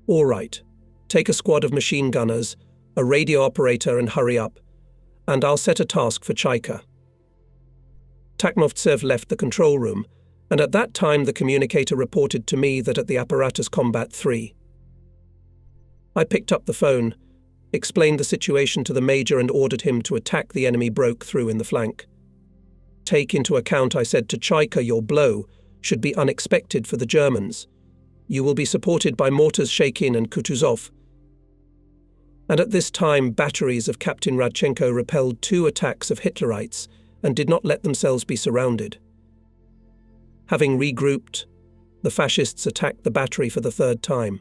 All right. Take a squad of machine gunners, a radio operator, and hurry up. And I'll set a task for Chaika. Takmovtsev left the control room, and at that time the communicator reported to me that at the apparatus combat 3. I picked up the phone, explained the situation to the major and ordered him to attack the enemy broke through in the flank. Take into account, I said to Chaika, your blow should be unexpected for the Germans. You will be supported by mortars Shakin and Kutuzov. And at this time batteries of Captain Radchenko repelled 2 attacks of Hitlerites and did not let themselves be surrounded. Having regrouped, the fascists attacked the battery for the 3rd time.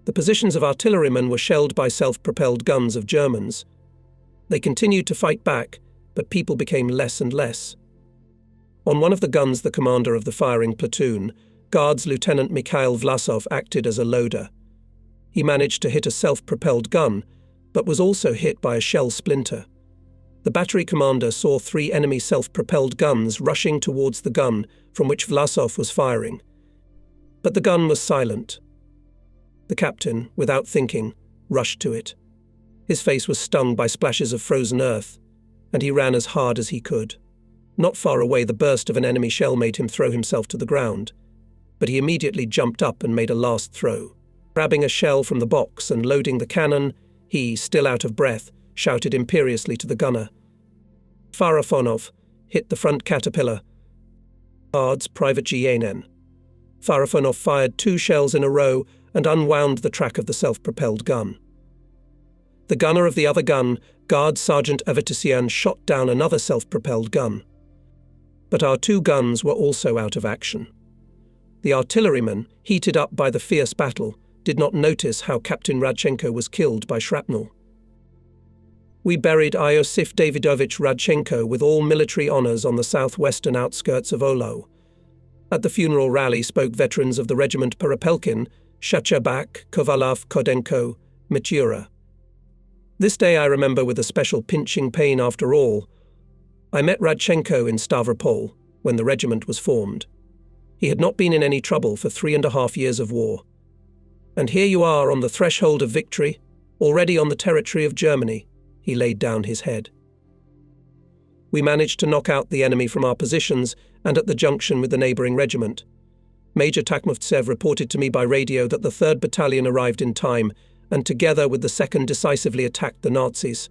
The positions of artillerymen were shelled by self-propelled guns of Germans. They continued to fight back, but people became less and less. On one of the guns, the commander of the firing platoon, Guards Lieutenant Mikhail Vlasov, acted as a loader. He managed to hit a self-propelled gun, but was also hit by a shell splinter. The battery commander saw 3 enemy self-propelled guns rushing towards the gun from which Vlasov was firing. But the gun was silent. The captain, without thinking, rushed to it. His face was stung by splashes of frozen earth, and he ran as hard as he could. Not far away, the burst of an enemy shell made him throw himself to the ground, but he immediately jumped up and made a last throw. Grabbing a shell from the box and loading the cannon, he, still out of breath, shouted imperiously to the gunner. Farafonov hit the front caterpillar. Guards Private Gyanin. Farafonov fired 2 shells in a row and unwound the track of the self-propelled gun. The gunner of the other gun, Guard Sergeant Avetisian, shot down another self-propelled gun. But our 2 guns were also out of action. The artillerymen, heated up by the fierce battle, did not notice how Captain Radchenko was killed by shrapnel. We buried Iosif Davidovich Radchenko with all military honours on the southwestern outskirts of Olo. At the funeral rally spoke veterans of the regiment Perepelkin, Shachabak, Kovalov, Kodenko, Mitura. This day I remember with a special pinching pain after all. I met Radchenko in Stavropol when the regiment was formed. He had not been in any trouble for 3.5 years of war. And here you are on the threshold of victory, already on the territory of Germany. He laid down his head. We managed to knock out the enemy from our positions and at the junction with the neighbouring regiment. Major Takmovtsev reported to me by radio that the 3rd Battalion arrived in time and together with the 2nd decisively attacked the Nazis.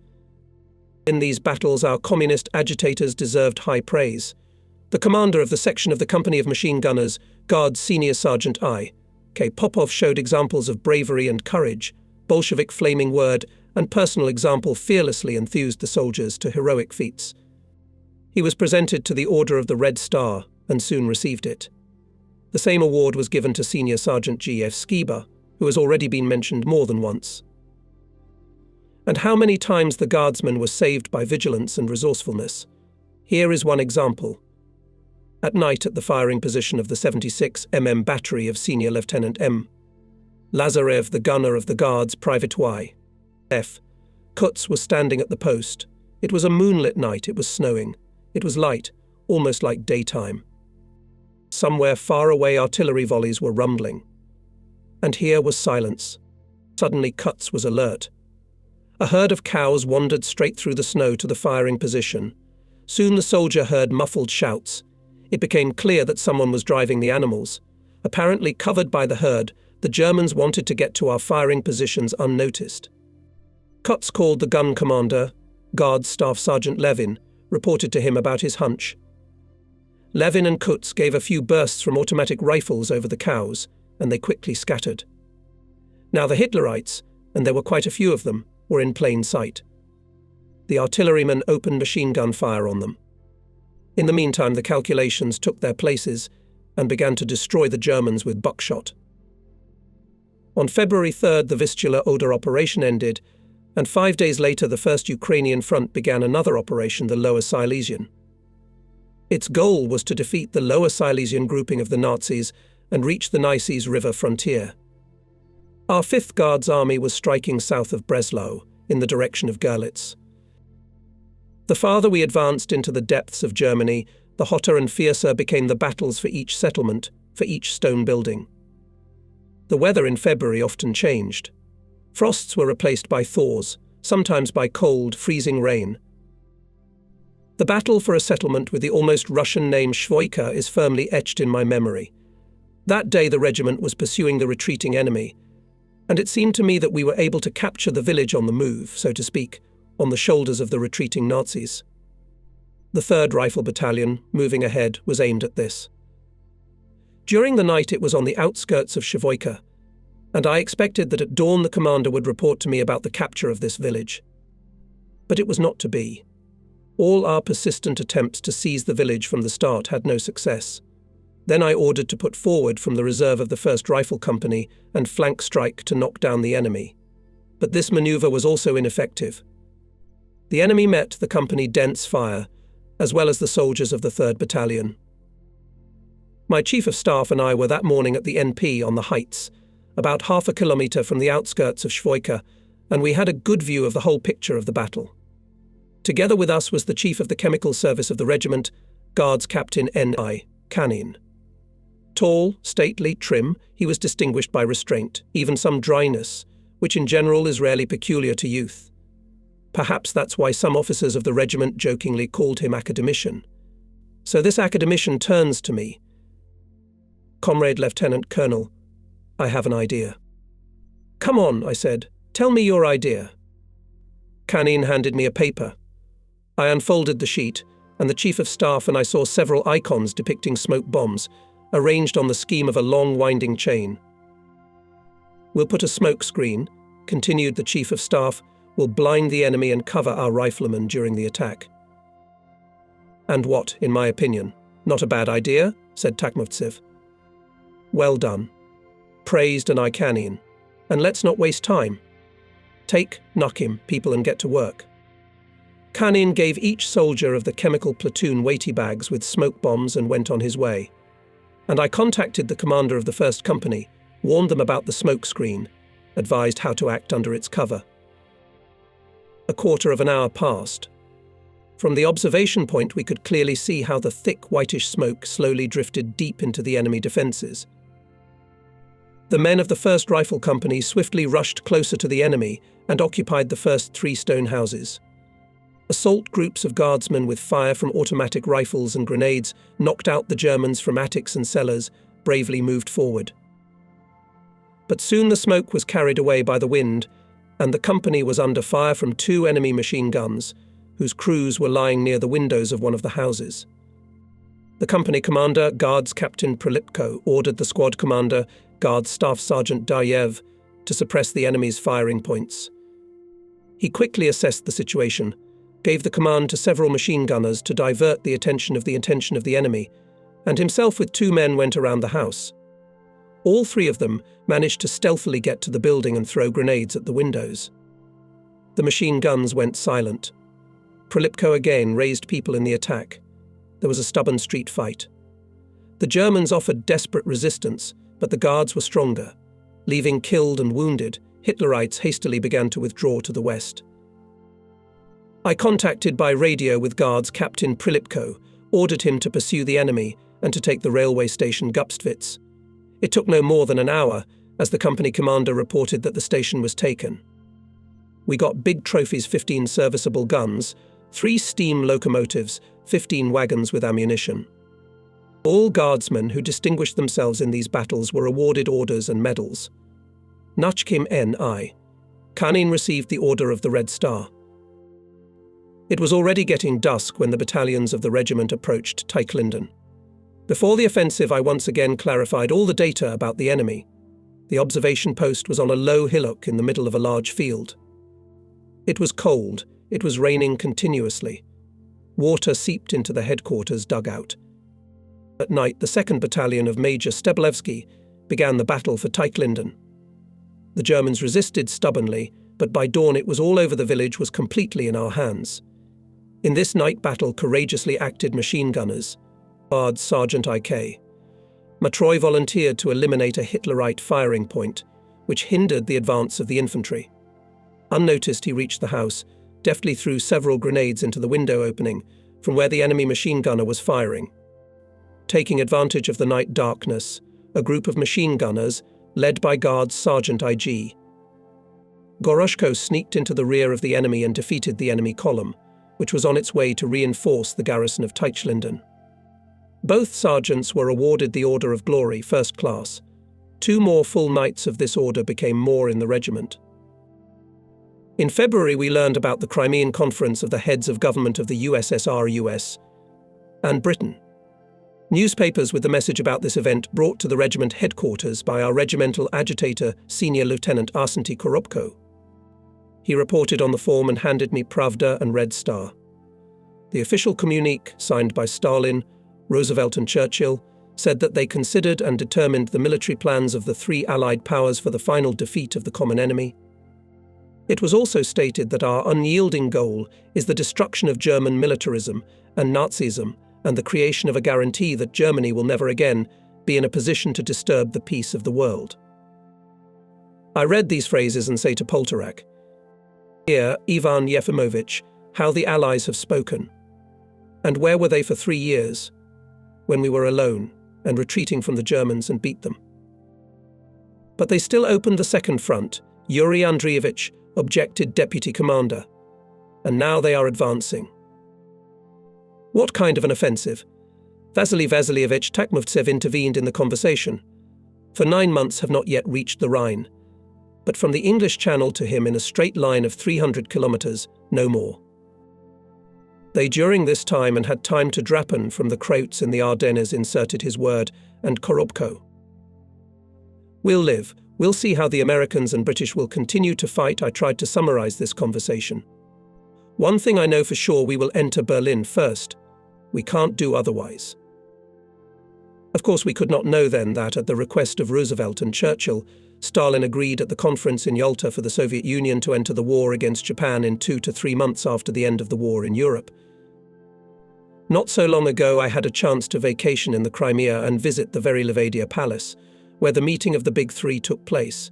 In these battles our communist agitators deserved high praise. The commander of the section of the company of machine gunners, Guards Senior Sergeant I. K. Popov, showed examples of bravery and courage. Bolshevik flaming word and personal example fearlessly enthused the soldiers to heroic feats. He was presented to the Order of the Red Star and soon received it. The same award was given to Senior Sergeant G.F. Skiba, who has already been mentioned more than once. And how many times the guardsman was saved by vigilance and resourcefulness. Here is one example. At night at the firing position of the 76 mm battery of Senior Lieutenant M. Lazarev, the gunner of the Guards Private Y. F. Kutz was standing at the post. It was a moonlit night, it was snowing. It was light, almost like daytime. Somewhere far away artillery volleys were rumbling. And here was silence. Suddenly Kutz was alert. A herd of cows wandered straight through the snow to the firing position. Soon the soldier heard muffled shouts. It became clear that someone was driving the animals. Apparently covered by the herd, the Germans wanted to get to our firing positions unnoticed. Kutz called the gun commander, Guards Staff Sergeant Levin, reported to him about his hunch. Levin and Kutz gave a few bursts from automatic rifles over the cows, and they quickly scattered. Now the Hitlerites, and there were quite a few of them, were in plain sight. The artillerymen opened machine gun fire on them. In the meantime, the calculations took their places and began to destroy the Germans with buckshot. On February 3rd, the Vistula-Oder operation ended, and 5 days later the First Ukrainian Front began another operation, the Lower Silesian. Its goal was to defeat the Lower Silesian grouping of the Nazis and reach the Neisse River frontier. Our 5th Guards Army was striking south of Breslau, in the direction of Görlitz. The farther we advanced into the depths of Germany, the hotter and fiercer became the battles for each settlement, for each stone building. The weather in February often changed. Frosts were replaced by thaws, sometimes by cold, freezing rain. The battle for a settlement with the almost Russian name Shvoika is firmly etched in my memory. That day the regiment was pursuing the retreating enemy, and it seemed to me that we were able to capture the village on the move, so to speak, on the shoulders of the retreating Nazis. The 3rd Rifle Battalion, moving ahead, was aimed at this. During the night it was on the outskirts of Shvoika, and I expected that at dawn the commander would report to me about the capture of this village. But it was not to be. All our persistent attempts to seize the village from the start had no success. Then I ordered to put forward from the reserve of the 1st Rifle Company and flank strike to knock down the enemy. But this maneuver was also ineffective. The enemy met the company dense fire, as well as the soldiers of the 3rd Battalion. My Chief of Staff and I were that morning at the NP on the heights, about half a kilometre from the outskirts of Shvoika, and we had a good view of the whole picture of the battle. Together with us was the Chief of the Chemical Service of the regiment, Guards Captain N.I. Kanin. Tall, stately, trim, he was distinguished by restraint, even some dryness, which in general is rarely peculiar to youth. Perhaps that's why some officers of the regiment jokingly called him academician. So this academician turns to me. "Comrade Lieutenant Colonel, I have an idea." "Come on," I said, "tell me your idea." Kanin handed me a paper. I unfolded the sheet, and the Chief of Staff and I saw several icons depicting smoke bombs, arranged on the scheme of a long winding chain. "We'll put a smoke screen," continued the Chief of Staff, "will blind the enemy and cover our riflemen during the attack." "And what, in my opinion? Not a bad idea," said Takmovtsev. "Well done. Praised and I Kanin. And let's not waste time. Take, knock him, people, and get to work." Kanin gave each soldier of the chemical platoon weighty bags with smoke bombs and went on his way. And I contacted the commander of the 1st Company, warned them about the smoke screen, advised how to act under its cover. A quarter of an hour passed. From the observation point we could clearly see how the thick whitish smoke slowly drifted deep into the enemy defences. The men of the 1st Rifle Company swiftly rushed closer to the enemy and occupied the first 3 stone houses. Assault groups of guardsmen with fire from automatic rifles and grenades knocked out the Germans from attics and cellars, bravely moved forward. But soon the smoke was carried away by the wind, and the company was under fire from 2 enemy machine guns, whose crews were lying near the windows of one of the houses. The company commander, Guards Captain Prolipko, ordered the squad commander, Guards Staff Sergeant Daryev, to suppress the enemy's firing points. He quickly assessed the situation, gave the command to several machine gunners to divert the attention of the enemy, and himself with 2 men went around the house. All 3 of them managed to stealthily get to the building and throw grenades at the windows. The machine guns went silent. Prolipko again raised people in the attack. There was a stubborn street fight. The Germans offered desperate resistance, but the guards were stronger. Leaving killed and wounded, Hitlerites hastily began to withdraw to the west. I contacted by radio with Guards Captain Prolipko, ordered him to pursue the enemy and to take the railway station Gupstvitz. It took no more than an hour, as the company commander reported that the station was taken. We got big trophies, 15 serviceable guns, 3 steam locomotives, 15 wagons with ammunition. All guardsmen who distinguished themselves in these battles were awarded orders and medals. Nachkim N.I. Kanin received the Order of the Red Star. It was already getting dusk when the battalions of the regiment approached Teichlinden. Before the offensive, I once again clarified all the data about the enemy. The observation post was on a low hillock in the middle of a large field. It was cold. It was raining continuously. Water seeped into the headquarters dugout. At night, the 2nd Battalion of Major Steblevsky began the battle for Teichlinden. The Germans resisted stubbornly, but by dawn it was all over the village, was completely in our hands. In this night battle courageously acted machine gunners. Guards Sergeant I.K. Matroy volunteered to eliminate a Hitlerite firing point, which hindered the advance of the infantry. Unnoticed, he reached the house deftly threw several grenades into the window opening from where the enemy machine gunner was firing. Taking advantage of the night darkness, a group of machine gunners, led by Guards Sergeant I.G. Goroshko, sneaked into the rear of the enemy and defeated the enemy column, which was on its way to reinforce the garrison of Teichlinden. Both sergeants were awarded the Order of Glory, First Class. 2 more full knights of this order became more in the regiment. In February, we learned about the Crimean Conference of the heads of government of the USSR, US, and Britain. Newspapers with the message about this event brought to the regiment headquarters by our regimental agitator, Senior Lieutenant Arsenty Korobko. He reported on the form and handed me Pravda and Red Star. The official communique, signed by Stalin, Roosevelt and Churchill, said that they considered and determined the military plans of the 3 Allied powers for the final defeat of the common enemy. It was also stated that our unyielding goal is the destruction of German militarism and Nazism and the creation of a guarantee that Germany will never again be in a position to disturb the peace of the world. I read these phrases and say to Poltorak, "Here, Ivan Yefimovich, how the Allies have spoken. And where were they for 3 years, when we were alone and retreating from the Germans and beat them? But they still opened the second front, Yuri Andreevich, objected Deputy Commander, and now they are advancing." What kind of an offensive? Vasily Vasilievich Takmovtsev intervened in the conversation. For 9 months have not yet reached the Rhine, but from the English Channel to him in a straight line of 300 kilometers, no more. They during this time and had time to drapen from the Kreutz in the Ardennes, inserted his word, and Korobko. We'll live. We'll see how the Americans and British will continue to fight. I tried to summarize this conversation. One thing I know for sure, we will enter Berlin first. We can't do otherwise. Of course, we could not know then that, at the request of Roosevelt and Churchill, Stalin agreed at the conference in Yalta for the Soviet Union to enter the war against Japan in 2 to 3 months after the end of the war in Europe. Not so long ago, I had a chance to vacation in the Crimea and visit the very Levadia Palace, where the meeting of the Big Three took place.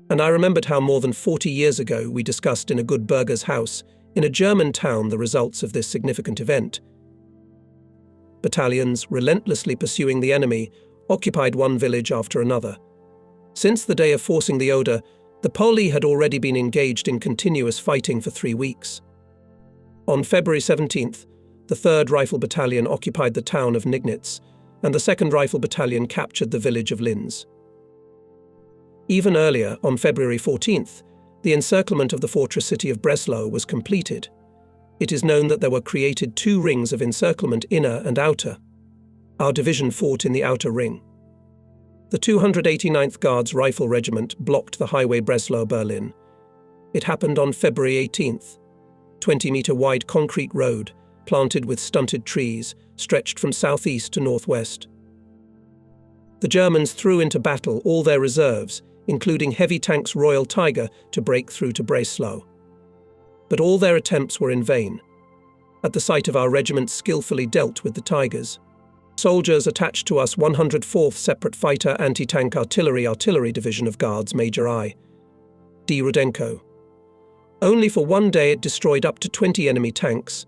And I remembered how more than 40 years ago we discussed in a good burgher's house in a German town the results of this significant event. Battalions, relentlessly pursuing the enemy, occupied one village after another. Since the day of forcing the Oder, the Poli had already been engaged in continuous fighting for 3 weeks. On February 17th, the 3rd Rifle Battalion occupied the town of Nignitz, and the 2nd Rifle Battalion captured the village of Linz. Even earlier, on February 14th, the encirclement of the fortress city of Breslau was completed. It is known that there were created 2 rings of encirclement, inner and outer. Our division fought in the outer ring. The 289th Guards Rifle Regiment blocked the highway Breslau-Berlin. It happened on February 18th. 20-meter-wide concrete road, planted with stunted trees, stretched from southeast to northwest. The Germans threw into battle all their reserves, including heavy tanks Royal Tiger, to break through to Breslau. But all their attempts were in vain. At the site of our regiment skillfully dealt with the Tigers. Soldiers attached to us 104th Separate Fighter Anti-Tank Artillery Division of Guards Major I. D. Rudenko. Only for 1 day it destroyed up to 20 enemy tanks.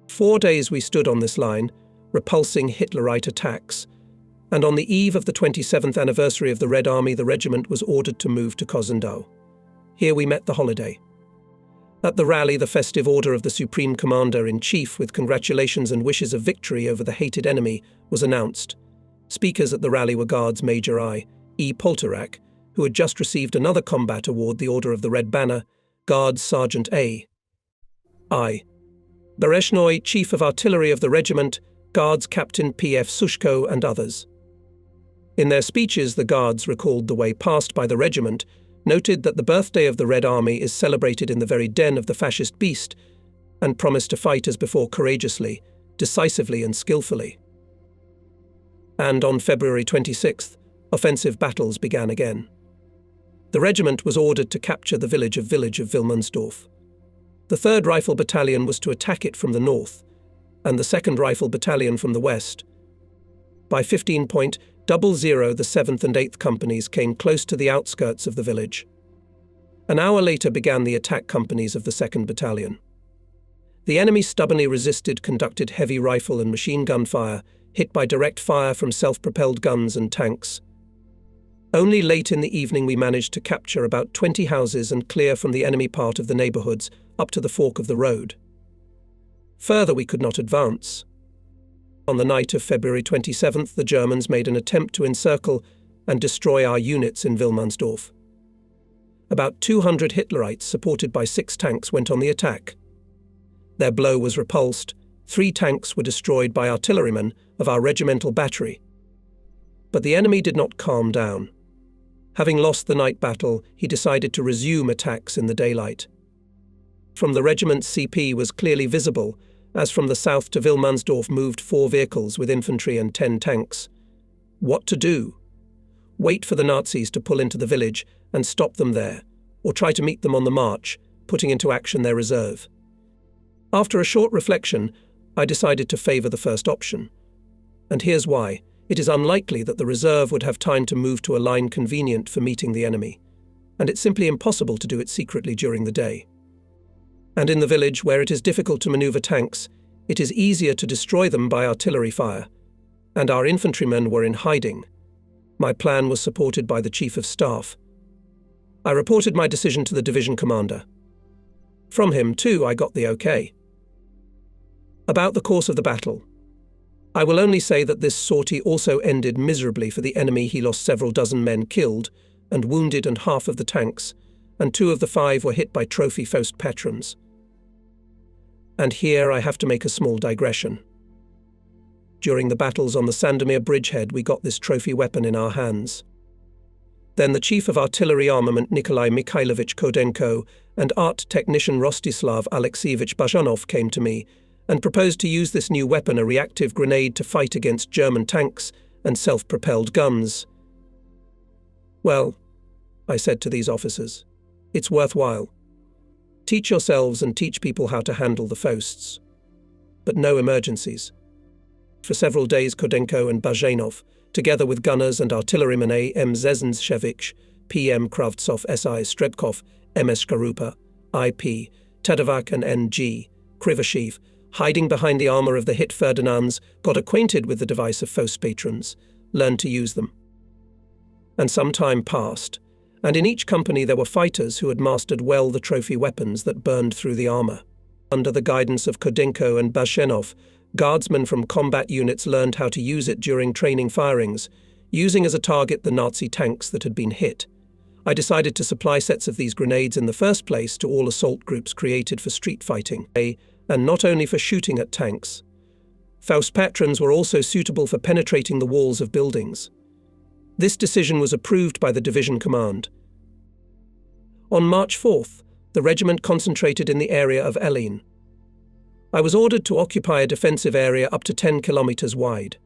4 days we stood on this line, repulsing Hitlerite attacks, and on the eve of the 27th anniversary of the Red Army, the regiment was ordered to move to Kosendau. Here we met the holiday. At the rally, the festive order of the Supreme Commander-in-Chief, with congratulations and wishes of victory over the hated enemy, was announced. Speakers at the rally were Guards Major I. E. Poltorak, who had just received another combat award, the Order of the Red Banner, Guards Sergeant A. I. Bereshnoi, Chief of Artillery of the regiment, Guards Captain P.F. Sushko, and others. In their speeches, the Guards recalled the way passed by the regiment, noted that the birthday of the Red Army is celebrated in the very den of the fascist beast, and promised to fight as before courageously, decisively and skillfully. And on February 26th, offensive battles began again. The regiment was ordered to capture the village of Wilmersdorf. The 3rd Rifle Battalion was to attack it from the north, and the 2nd Rifle Battalion from the west. By 15:00, the 7th and 8th Companies came close to the outskirts of the village. An hour later began the attack companies of the 2nd Battalion. The enemy stubbornly resisted, conducted heavy rifle and machine gun fire, hit by direct fire from self-propelled guns and tanks. Only late in the evening we managed to capture about 20 houses and clear from the enemy part of the neighbourhoods up to the fork of the road. Further we could not advance. On the night of February 27th, the Germans made an attempt to encircle and destroy our units in Wilmersdorf. About 200 Hitlerites, supported by 6 tanks, went on the attack. Their blow was repulsed. 3 tanks were destroyed by artillerymen of our regimental battery. But the enemy did not calm down. Having lost the night battle, he decided to resume attacks in the daylight. From the regiment's CP was clearly visible, as from the south to Wilmersdorf moved 4 vehicles with infantry and 10 tanks. What to do? Wait for the Nazis to pull into the village and stop them there, or try to meet them on the march, putting into action their reserve. After a short reflection, I decided to favour the first option. And here's why. It is unlikely that the reserve would have time to move to a line convenient for meeting the enemy, and it's simply impossible to do it secretly during the day. And in the village, where it is difficult to manoeuvre tanks, it is easier to destroy them by artillery fire, and our infantrymen were in hiding. My plan was supported by the Chief of Staff. I reported my decision to the division commander. From him, too, I got the okay. About the course of the battle. I will only say that this sortie also ended miserably for the enemy. He lost several dozen men killed and wounded and half of the tanks, and 2 of the 5 were hit by trophy Faust patrons. And here I have to make a small digression. During the battles on the Sandomir bridgehead, we got this trophy weapon in our hands. Then the Chief of Artillery Armament Nikolai Mikhailovich Kodenko and art technician Rostislav Alexievich Bazhanov came to me and proposed to use this new weapon, a reactive grenade, to fight against German tanks and self-propelled guns. Well, I said to these officers, it's worthwhile. Teach yourselves and teach people how to handle the Fausts. But no emergencies. For several days Kodenko and Bazhanov, together with gunners and artillerymen A.M. Zezhenshevich, P.M. Kravtsov, S.I. Strebkov, M.S. Skarupa, I.P. Tadovak and N.G. Krivoshev, hiding behind the armour of the hit Ferdinands, got acquainted with the device of Faust patrons, learned to use them. And some time passed, and in each company there were fighters who had mastered well the trophy weapons that burned through the armour. Under the guidance of Kodenko and Bazhanov, guardsmen from combat units learned how to use it during training firings, using as a target the Nazi tanks that had been hit. I decided to supply sets of these grenades in the first place to all assault groups created for street fighting, and not only for shooting at tanks. Faust patrons were also suitable for penetrating the walls of buildings. This decision was approved by the division command. On March 4th, the regiment concentrated in the area of Elin. I was ordered to occupy a defensive area up to 10 kilometers wide.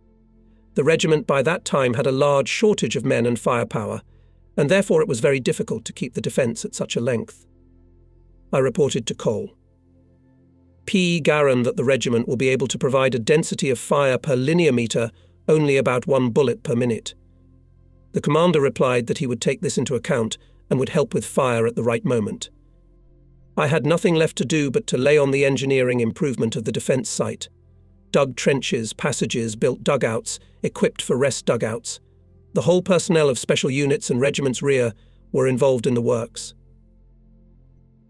The regiment by that time had a large shortage of men and firepower, and therefore it was very difficult to keep the defence at such a length. I reported to Cole. P. Garan that the regiment will be able to provide a density of fire per linear metre only about 1 bullet per minute. The commander replied that he would take this into account and would help with fire at the right moment. I had nothing left to do but to lay on the engineering improvement of the defence site. Dug trenches, passages, built dugouts, equipped for rest dugouts. The whole personnel of special units and regiment's rear were involved in the works.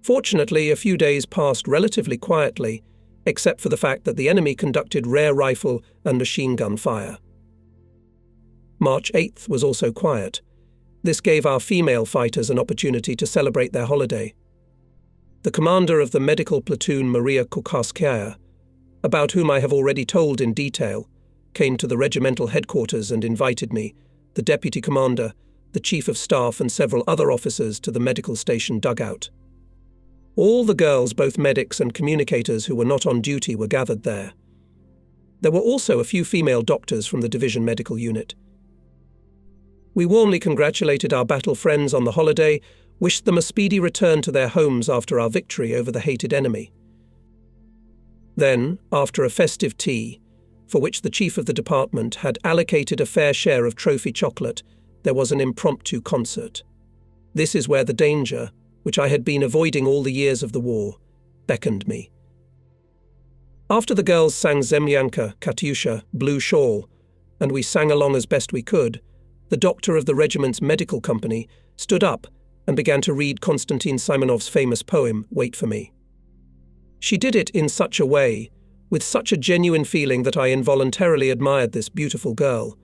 Fortunately, a few days passed relatively quietly, except for the fact that the enemy conducted rare rifle and machine gun fire. March 8th was also quiet. This gave our female fighters an opportunity to celebrate their holiday. The commander of the medical platoon, Maria Kukharskaya, about whom I have already told in detail, came to the regimental headquarters and invited me, the deputy commander, the chief of staff and several other officers to the medical station dugout. All the girls, both medics and communicators who were not on duty, were gathered there. There were also a few female doctors from the division medical unit. We warmly congratulated our battle friends on the holiday, wished them a speedy return to their homes after our victory over the hated enemy. Then, after a festive tea, for which the chief of the department had allocated a fair share of trophy chocolate, there was an impromptu concert. This is where the danger, which I had been avoiding all the years of the war, beckoned me. After the girls sang Zemlyanka, Katyusha, Blue Shawl, and we sang along as best we could, the doctor of the regiment's medical company stood up and began to read Konstantin Simonov's famous poem, Wait for Me. She did it in such a way, with such a genuine feeling that I involuntarily admired this beautiful girl,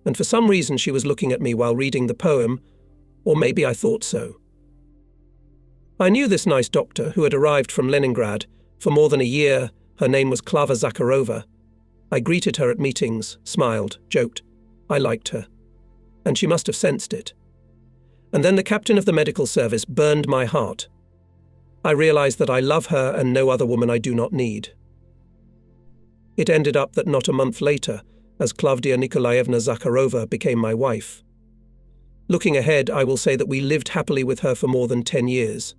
and for some reason she was looking at me while reading the poem, or maybe I thought so. I knew this nice doctor who had arrived from Leningrad for more than a year. Her name was Klava Zakharova. I greeted her at meetings, smiled, joked. I liked her. And she must have sensed it. And then the captain of the medical service burned my heart. I realized that I love her and no other woman I do not need. It ended up that not a month later, as Klavdia Nikolaevna Zakharova became my wife. Looking ahead, I will say that we lived happily with her for more than 10 years,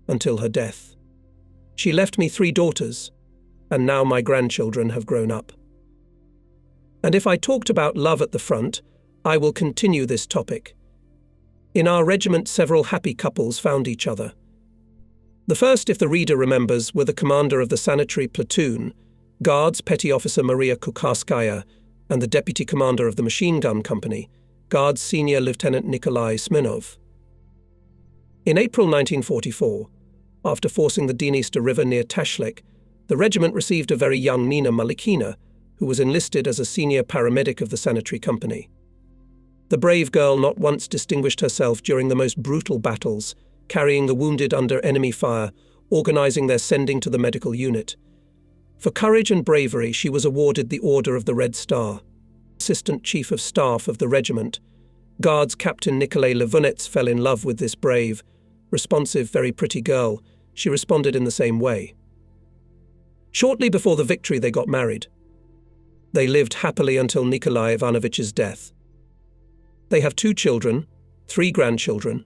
until her death. She left me 3 daughters, and now my grandchildren have grown up. And if I talked about love at the front, I will continue this topic. In our regiment, several happy couples found each other. The first, if the reader remembers, were the commander of the sanitary platoon, Guards Petty Officer Maria Kukharskaya, and the deputy commander of the machine gun company, Guards Senior Lieutenant Nikolai Smirnov. In April 1944, after forcing the Dniester River near Tashlik, the regiment received a very young Nina Malikina, who was enlisted as a senior paramedic of the sanitary company. The brave girl not once distinguished herself during the most brutal battles, carrying the wounded under enemy fire, organizing their sending to the medical unit. For courage and bravery, she was awarded the Order of the Red Star. Assistant Chief of Staff of the regiment, Guards Captain Nikolai Levunets, fell in love with this brave, responsive, very pretty girl. She responded in the same way. Shortly before the victory, they got married. They lived happily until Nikolai Ivanovich's death. They have 2 children, 3 grandchildren,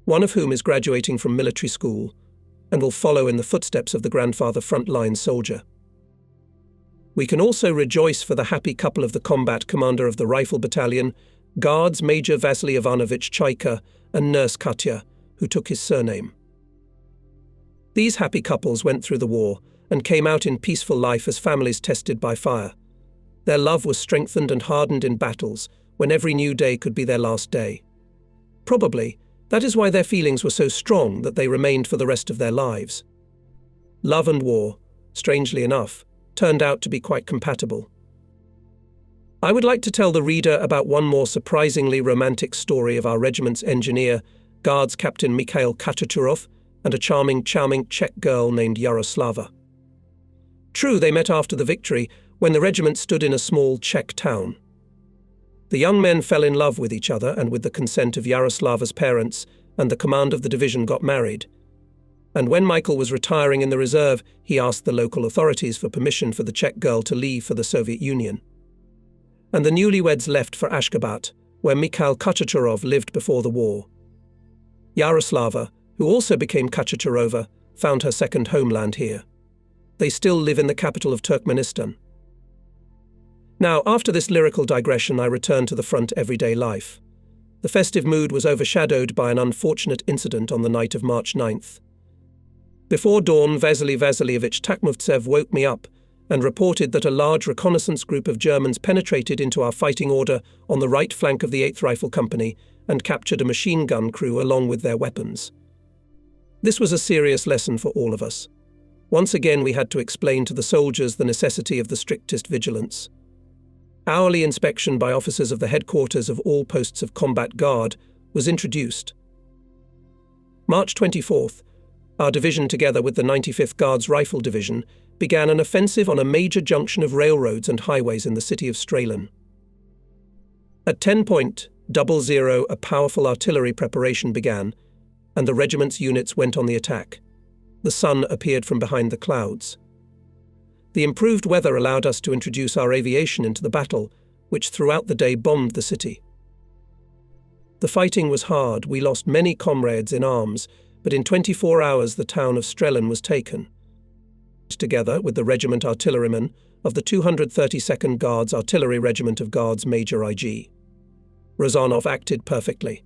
one of whom is graduating from military school and will follow in the footsteps of the grandfather frontline soldier. We can also rejoice for the happy couple of the combat commander of the Rifle Battalion, Guards Major Vasily Ivanovich Chaika and Nurse Katya, who took his surname. These happy couples went through the war and came out in peaceful life as families tested by fire. Their love was strengthened and hardened in battles, when every new day could be their last day. Probably, that is why their feelings were so strong that they remained for the rest of their lives. Love and war, strangely enough, turned out to be quite compatible. I would like to tell the reader about one more surprisingly romantic story of our regiment's engineer, Guards Captain Mikhail Kachachurov, and a charming Czech girl named Yaroslava. True, they met after the victory, when the regiment stood in a small Czech town. The young men fell in love with each other, and with the consent of Yaroslava's parents and the command of the division got married. And when Michael was retiring in the reserve, he asked the local authorities for permission for the Czech girl to leave for the Soviet Union. And the newlyweds left for Ashgabat, where Mikhail Kachachurov lived before the war. Yaroslava, who also became Kachachurova, found her second homeland here. They still live in the capital of Turkmenistan. Now, after this lyrical digression, I return to the front everyday life. The festive mood was overshadowed by an unfortunate incident on the night of March 9th. Before dawn, Vasily Vasilyevich Takmovtsev woke me up and reported that a large reconnaissance group of Germans penetrated into our fighting order on the right flank of the 8th Rifle Company and captured a machine gun crew along with their weapons. This was a serious lesson for all of us. Once again, we had to explain to the soldiers the necessity of the strictest vigilance. Hourly inspection by officers of the headquarters of all posts of combat guard was introduced. March 24th, our division, together with the 95th Guards Rifle Division, began an offensive on a major junction of railroads and highways in the city of Strelin. At 10:00, a powerful artillery preparation began, and the regiment's units went on the attack. The sun appeared from behind the clouds. The improved weather allowed us to introduce our aviation into the battle, which throughout the day bombed the city. The fighting was hard. We lost many comrades in arms, but in 24 hours the town of Strelin was taken. Together with the regiment artillerymen of the 232nd Guards Artillery Regiment of Guards Major I.G. Rozanov acted perfectly.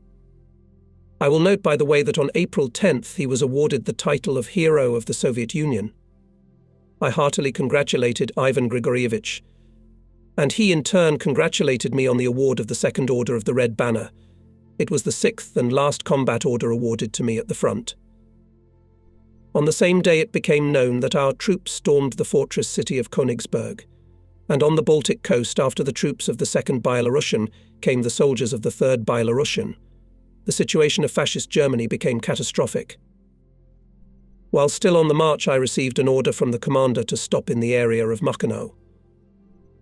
I will note, by the way, that on April 10th he was awarded the title of Hero of the Soviet Union. I heartily congratulated Ivan Grigorievich, and he in turn congratulated me on the award of the Second Order of the Red Banner. It was the sixth and last combat order awarded to me at the front. On the same day it became known that our troops stormed the fortress city of Königsberg, and on the Baltic coast, after the troops of the 2nd Byelorussian came the soldiers of the 3rd Byelorussian. The situation of fascist Germany became catastrophic. While still on the march, I received an order from the commander to stop in the area of Machnow.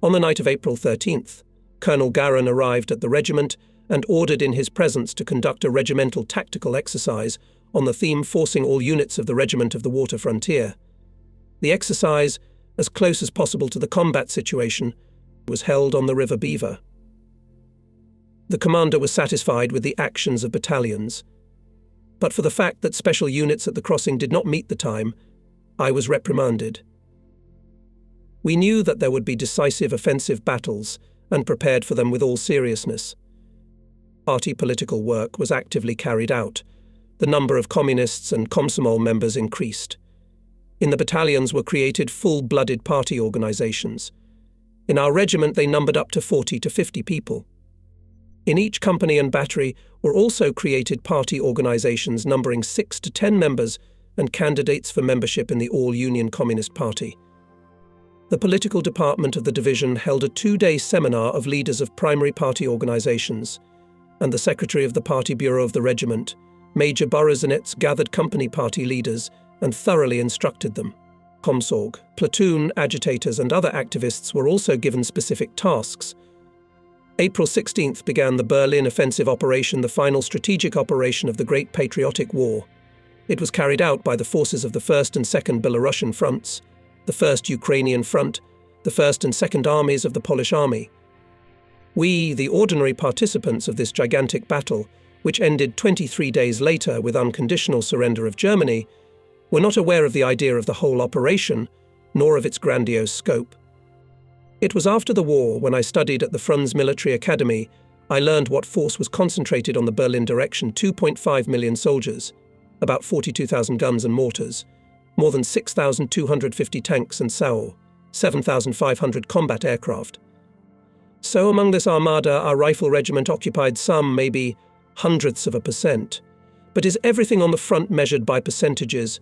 On the night of April 13th, Colonel Garin arrived at the regiment and ordered in his presence to conduct a regimental tactical exercise on the theme forcing all units of the regiment of the water frontier. The exercise, as close as possible to the combat situation, was held on the River Beaver. The commander was satisfied with the actions of battalions, but for the fact that special units at the crossing did not meet the time, I was reprimanded. We knew that there would be decisive offensive battles and prepared for them with all seriousness. Party political work was actively carried out. The number of communists and Komsomol members increased. In the battalions were created full-blooded party organizations. In our regiment they numbered up to 40 to 50 people. In each company and battery were also created party organizations numbering 6 to 10 members and candidates for membership in the All-Union Communist Party. The political department of the division held a 2-day seminar of leaders of primary party organizations, and the secretary of the party bureau of the regiment, Major Borozhenets, gathered company party leaders and thoroughly instructed them. Komsorg, platoon, agitators and other activists were also given specific tasks. April 16th began the Berlin Offensive Operation, the final strategic operation of the Great Patriotic War. It was carried out by the forces of the 1st and 2nd Belarusian fronts, the 1st Ukrainian front, the 1st and 2nd armies of the Polish army. We, the ordinary participants of this gigantic battle, which ended 23 days later with unconditional surrender of Germany, were not aware of the idea of the whole operation, nor of its grandiose scope. It was after the war, when I studied at the Frunz Military Academy, I learned what force was concentrated on the Berlin direction: 2.5 million soldiers, about 42,000 guns and mortars, more than 6,250 tanks and SAO, 7,500 combat aircraft. So among this armada, our rifle regiment occupied some, maybe, hundredths of a percent, but is everything on the front measured by percentages,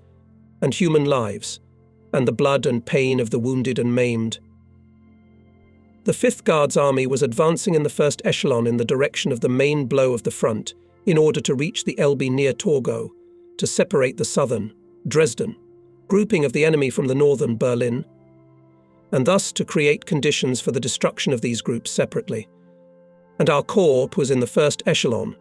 and human lives, and the blood and pain of the wounded and maimed. The 5th Guards Army was advancing in the first echelon in the direction of the main blow of the front in order to reach the Elbe near Torgau, to separate the southern, Dresden, grouping of the enemy from the northern, Berlin, and thus to create conditions for the destruction of these groups separately. And our corps was in the first echelon.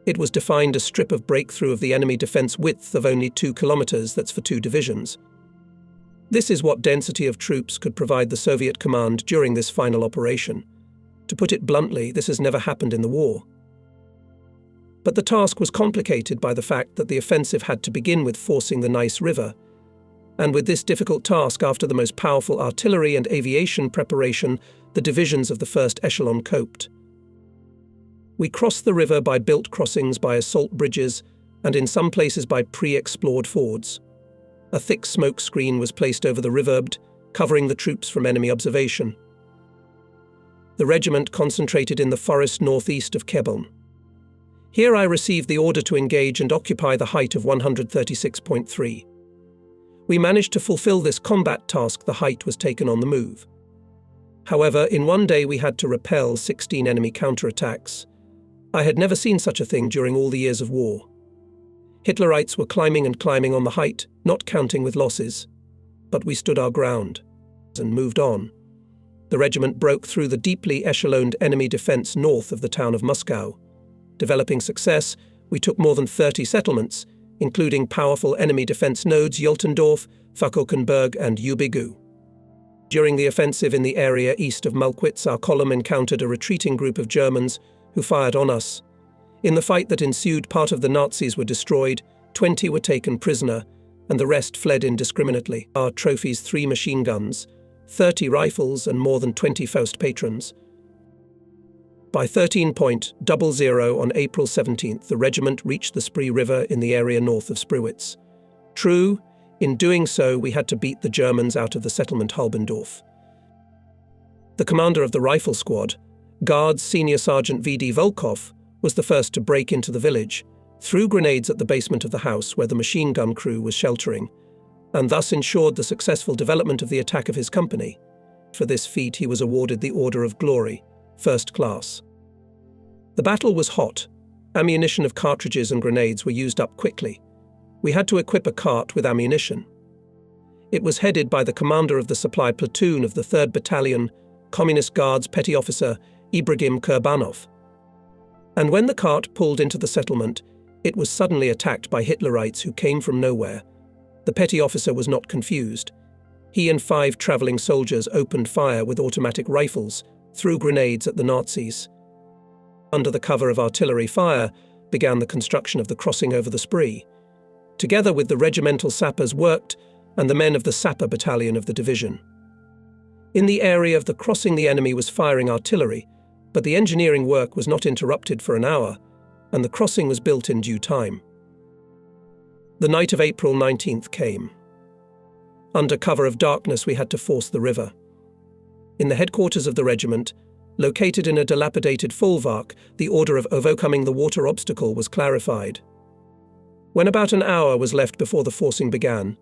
It was defined a strip of breakthrough of the enemy defense width of only 2 kilometers, that's for 2 divisions. This is what density of troops could provide the Soviet command during this final operation. To put it bluntly, this has never happened in the war. But the task was complicated by the fact that the offensive had to begin with forcing the Neisse River, and with this difficult task, after the most powerful artillery and aviation preparation, the divisions of the first echelon coped. We crossed the river by built crossings, by assault bridges, and in some places by pre-explored fords. A thick smoke screen was placed over the riverbed, covering the troops from enemy observation. The regiment concentrated in the forest northeast of Kebeln. Here I received the order to engage and occupy the height of 136.3. We managed to fulfill this combat task. The height was taken on the move. However, in one day we had to repel 16 enemy counterattacks. I had never seen such a thing during all the years of war. Hitlerites were climbing and climbing on the height, not counting with losses. But we stood our ground and moved on. The regiment broke through the deeply echeloned enemy defense north of the town of Moscow. Developing success, we took more than 30 settlements, including powerful enemy defense nodes Joltendorf, Fakochenberg and Ubigu. During the offensive in the area east of Malkwitz, our column encountered a retreating group of Germans who fired on us. In the fight that ensued, part of the Nazis were destroyed, 20 were taken prisoner, and the rest fled indiscriminately. Our trophies: 3 machine guns, 30 rifles and more than 20 Faust patrons. By 13:00 on April 17th, the regiment reached the Spree River in the area north of Spreewitz. True, in doing so, we had to beat the Germans out of the settlement Halbendorf. The commander of the rifle squad, Guards Senior Sergeant V.D. Volkov, was the first to break into the village, threw grenades at the basement of the house where the machine gun crew was sheltering, and thus ensured the successful development of the attack of his company. For this feat, he was awarded the Order of Glory, First Class. The battle was hot. Ammunition of cartridges and grenades were used up quickly. We had to equip a cart with ammunition. It was headed by the commander of the supply platoon of the 3rd Battalion, Communist Guards Petty Officer Ibrahim Kurbanov. And when the cart pulled into the settlement, it was suddenly attacked by Hitlerites who came from nowhere. The petty officer was not confused. He and 5 travelling soldiers opened fire with automatic rifles, threw grenades at the Nazis. Under the cover of artillery fire began the construction of the crossing over the Spree. Together with the regimental sappers worked and the men of the sapper battalion of the division. In the area of the crossing, the enemy was firing artillery, but the engineering work was not interrupted for an hour, and the crossing was built in due time. The night of April 19th came. Under cover of darkness, we had to force the river. In the headquarters of the regiment, located in a dilapidated folwark, the order of overcoming the water obstacle was clarified. When about an hour was left before the forcing began,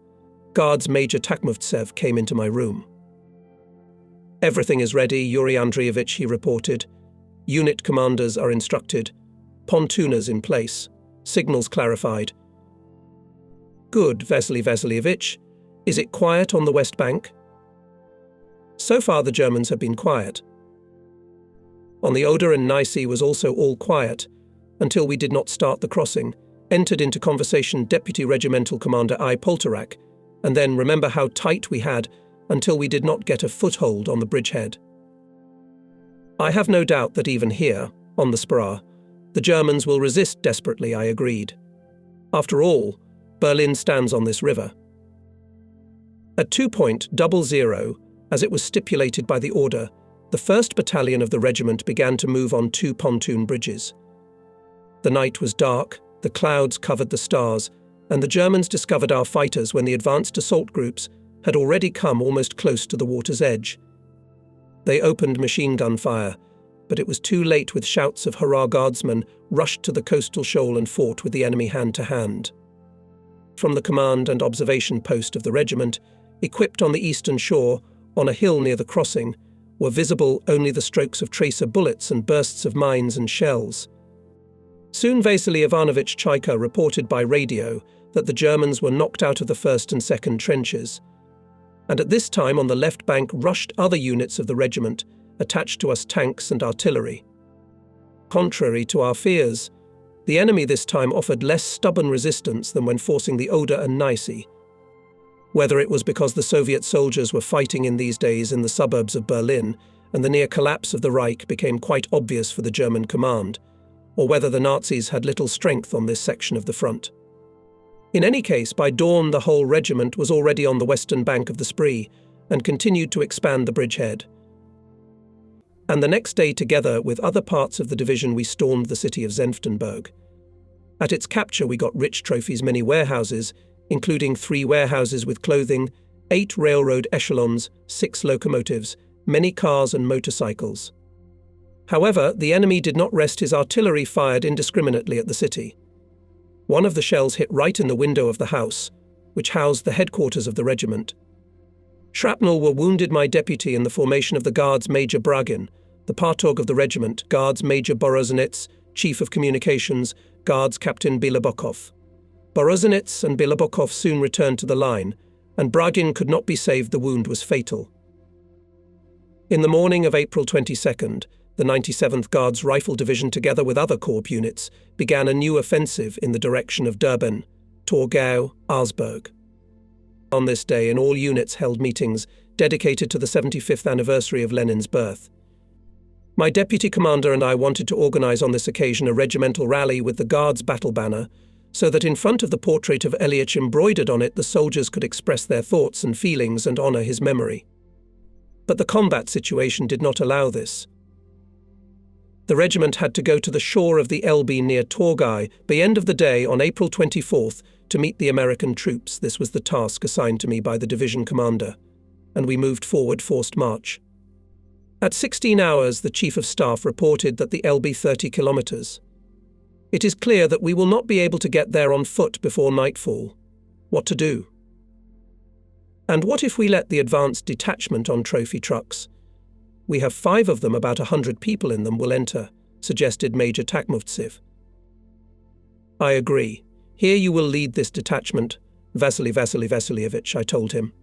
Guards Major Takmovtsev came into my room. "Everything is ready, Yuri Andreevich," he reported. "Unit commanders are instructed. Pontooners in place. Signals clarified." "Good, Vasily Vasilievich. Is it quiet on the West Bank?" So far the Germans have been quiet. On the Oder and Neisse was also all quiet, until we did not start the crossing, entered into conversation Deputy Regimental Commander I. Poltorak, and then remember how tight we had until we did not get a foothold on the bridgehead. "I have no doubt that even here, on the Spree, the Germans will resist desperately," I agreed. "After all, Berlin stands on this river." At 2:00, as it was stipulated by the order, the 1st Battalion of the regiment began to move on 2 pontoon bridges. The night was dark, the clouds covered the stars, and the Germans discovered our fighters when the advanced assault groups had already come almost close to the water's edge. They opened machine gun fire, but it was too late. With shouts of "Hurrah, Guardsmen!" rushed to the coastal shoal and fought with the enemy hand to hand. From the command and observation post of the regiment, equipped on the eastern shore, on a hill near the crossing, were visible only the strokes of tracer bullets and bursts of mines and shells. Soon Vasily Ivanovich Chaika reported by radio that the Germans were knocked out of the 1st and 2nd trenches, and at this time on the left bank rushed other units of the regiment, attached to us tanks and artillery. Contrary to our fears, the enemy this time offered less stubborn resistance than when forcing the Oder and Neisse. Whether it was because the Soviet soldiers were fighting in these days in the suburbs of Berlin and the near collapse of the Reich became quite obvious for the German command, or whether the Nazis had little strength on this section of the front. In any case, by dawn the whole regiment was already on the western bank of the Spree and continued to expand the bridgehead. And the next day, together with other parts of the division, we stormed the city of Senftenberg. At its capture we got rich trophies, many warehouses, including 3 warehouses with clothing, 8 railroad echelons, 6 locomotives, many cars and motorcycles. However, the enemy did not rest. His artillery fired indiscriminately at the city. One of the shells hit right in the window of the house, which housed the headquarters of the regiment. Shrapnel were wounded my deputy in the formation of the Guards Major Bragin, the Partog of the regiment, Guards Major Borozinits, Chief of Communications, Guards Captain Bilabokov. Borozinits and Bilabokov soon returned to the line, and Bragin could not be saved. The wound was fatal. In the morning of April 22nd, the 97th Guards Rifle Division, together with other corps units, began a new offensive in the direction of Durban, Torgau, Augsburg. On this day, all units held meetings dedicated to the 75th anniversary of Lenin's birth. My deputy commander and I wanted to organize on this occasion a regimental rally with the Guards battle banner, so that in front of the portrait of Ilyich embroidered on it, the soldiers could express their thoughts and feelings and honor his memory. But the combat situation did not allow this. The regiment had to go to the shore of the Elbe near Torgau by the end of the day on April 24th to meet the American troops. This was the task assigned to me by the division commander, and we moved forward forced march. At 16 hours, the Chief of Staff reported that the Elbe 30 kilometers. It is clear that we will not be able to get there on foot before nightfall. What to do? And what if we let the advanced detachment on trophy trucks? We have 5 of them, about 100 people in them will enter, suggested Major Takmovtsev. I agree. Here you will lead this detachment, Vasily Vasilievich, I told him.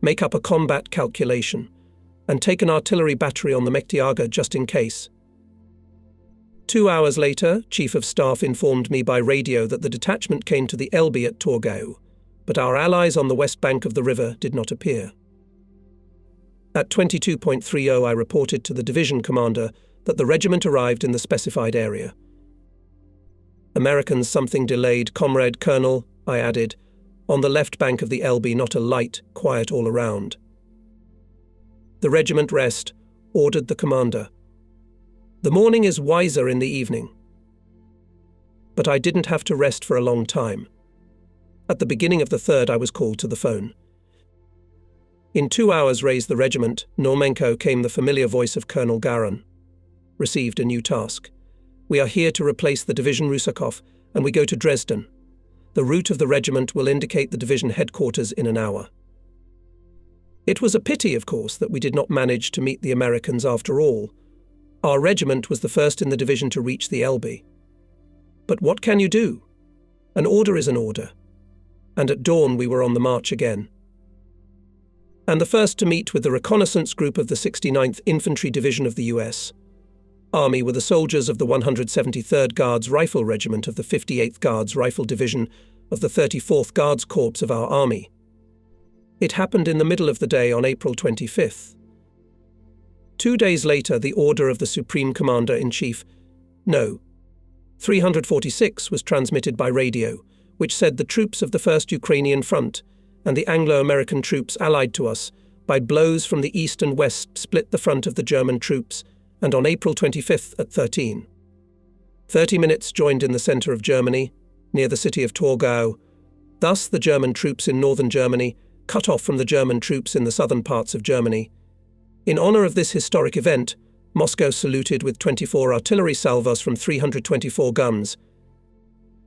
Make up a combat calculation, and take an artillery battery on the Mektiaga just in case. 2 hours later, Chief of Staff informed me by radio that the detachment came to the Elbe at Torgau, but our allies on the west bank of the river did not appear. At 22.30 I reported to the division commander that the regiment arrived in the specified area. Americans something delayed, Comrade Colonel, I added, on the left bank of the Elbe, not a light, quiet all around. The regiment rest, ordered the commander. The morning is wiser in the evening. But I didn't have to rest for a long time. At the beginning of the 3rd I was called to the phone. In 2 hours raised the regiment, Normenko came the familiar voice of Colonel Garan. Received a new task. We are here to replace the division Rusakov, and we go to Dresden. The route of the regiment will indicate the division headquarters in an hour. It was a pity, of course, that we did not manage to meet the Americans after all. Our regiment was the first in the division to reach the Elbe. But what can you do? An order is an order. And at dawn we were on the march again. And the first to meet with the reconnaissance group of the 69th Infantry Division of the U.S. Army were the soldiers of the 173rd Guards Rifle Regiment of the 58th Guards Rifle Division of the 34th Guards Corps of our Army. It happened in the middle of the day on April 25th. 2 days later, the order of the Supreme Commander-in-Chief, No. 346 was transmitted by radio, which said the troops of the 1st Ukrainian Front and the Anglo-American troops allied to us, by blows from the east and west, split the front of the German troops, and on April 25th at 13:30 minutes joined in the centre of Germany, near the city of Torgau. Thus the German troops in northern Germany, cut off from the German troops in the southern parts of Germany. In honour of this historic event, Moscow saluted with 24 artillery salvos from 324 guns.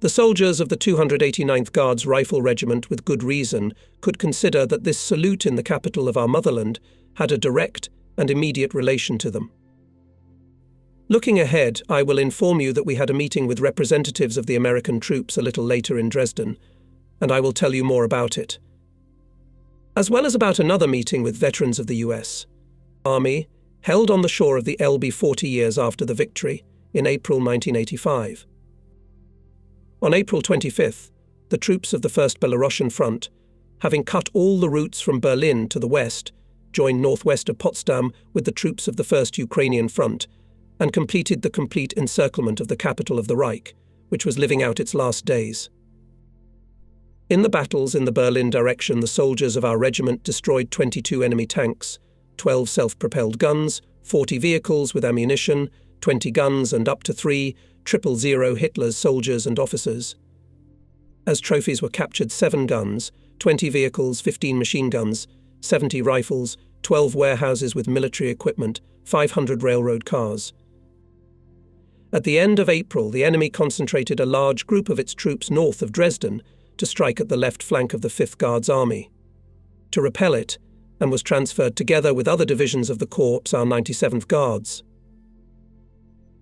The soldiers of the 289th Guards Rifle Regiment, with good reason, could consider that this salute in the capital of our motherland had a direct and immediate relation to them. Looking ahead, I will inform you that we had a meeting with representatives of the American troops a little later in Dresden, and I will tell you more about it. As well as about another meeting with veterans of the U.S. Army, held on the shore of the Elbe 40 years after the victory, in April 1985. On April 25th, the troops of the 1st Belarusian Front, having cut all the routes from Berlin to the west, joined northwest of Potsdam with the troops of the 1st Ukrainian Front, and completed the complete encirclement of the capital of the Reich, which was living out its last days. In the battles in the Berlin direction, the soldiers of our regiment destroyed 22 enemy tanks, 12 self-propelled guns, 40 vehicles with ammunition, 20 guns and up to 3 000 Hitler's soldiers and officers. As trophies were captured 7 guns, 20 vehicles, 15 machine guns, 70 rifles, 12 warehouses with military equipment, 500 railroad cars. At the end of April, the enemy concentrated a large group of its troops north of Dresden to strike at the left flank of the 5th Guards Army. To repel it, and was transferred together with other divisions of the Corps, our 97th Guards.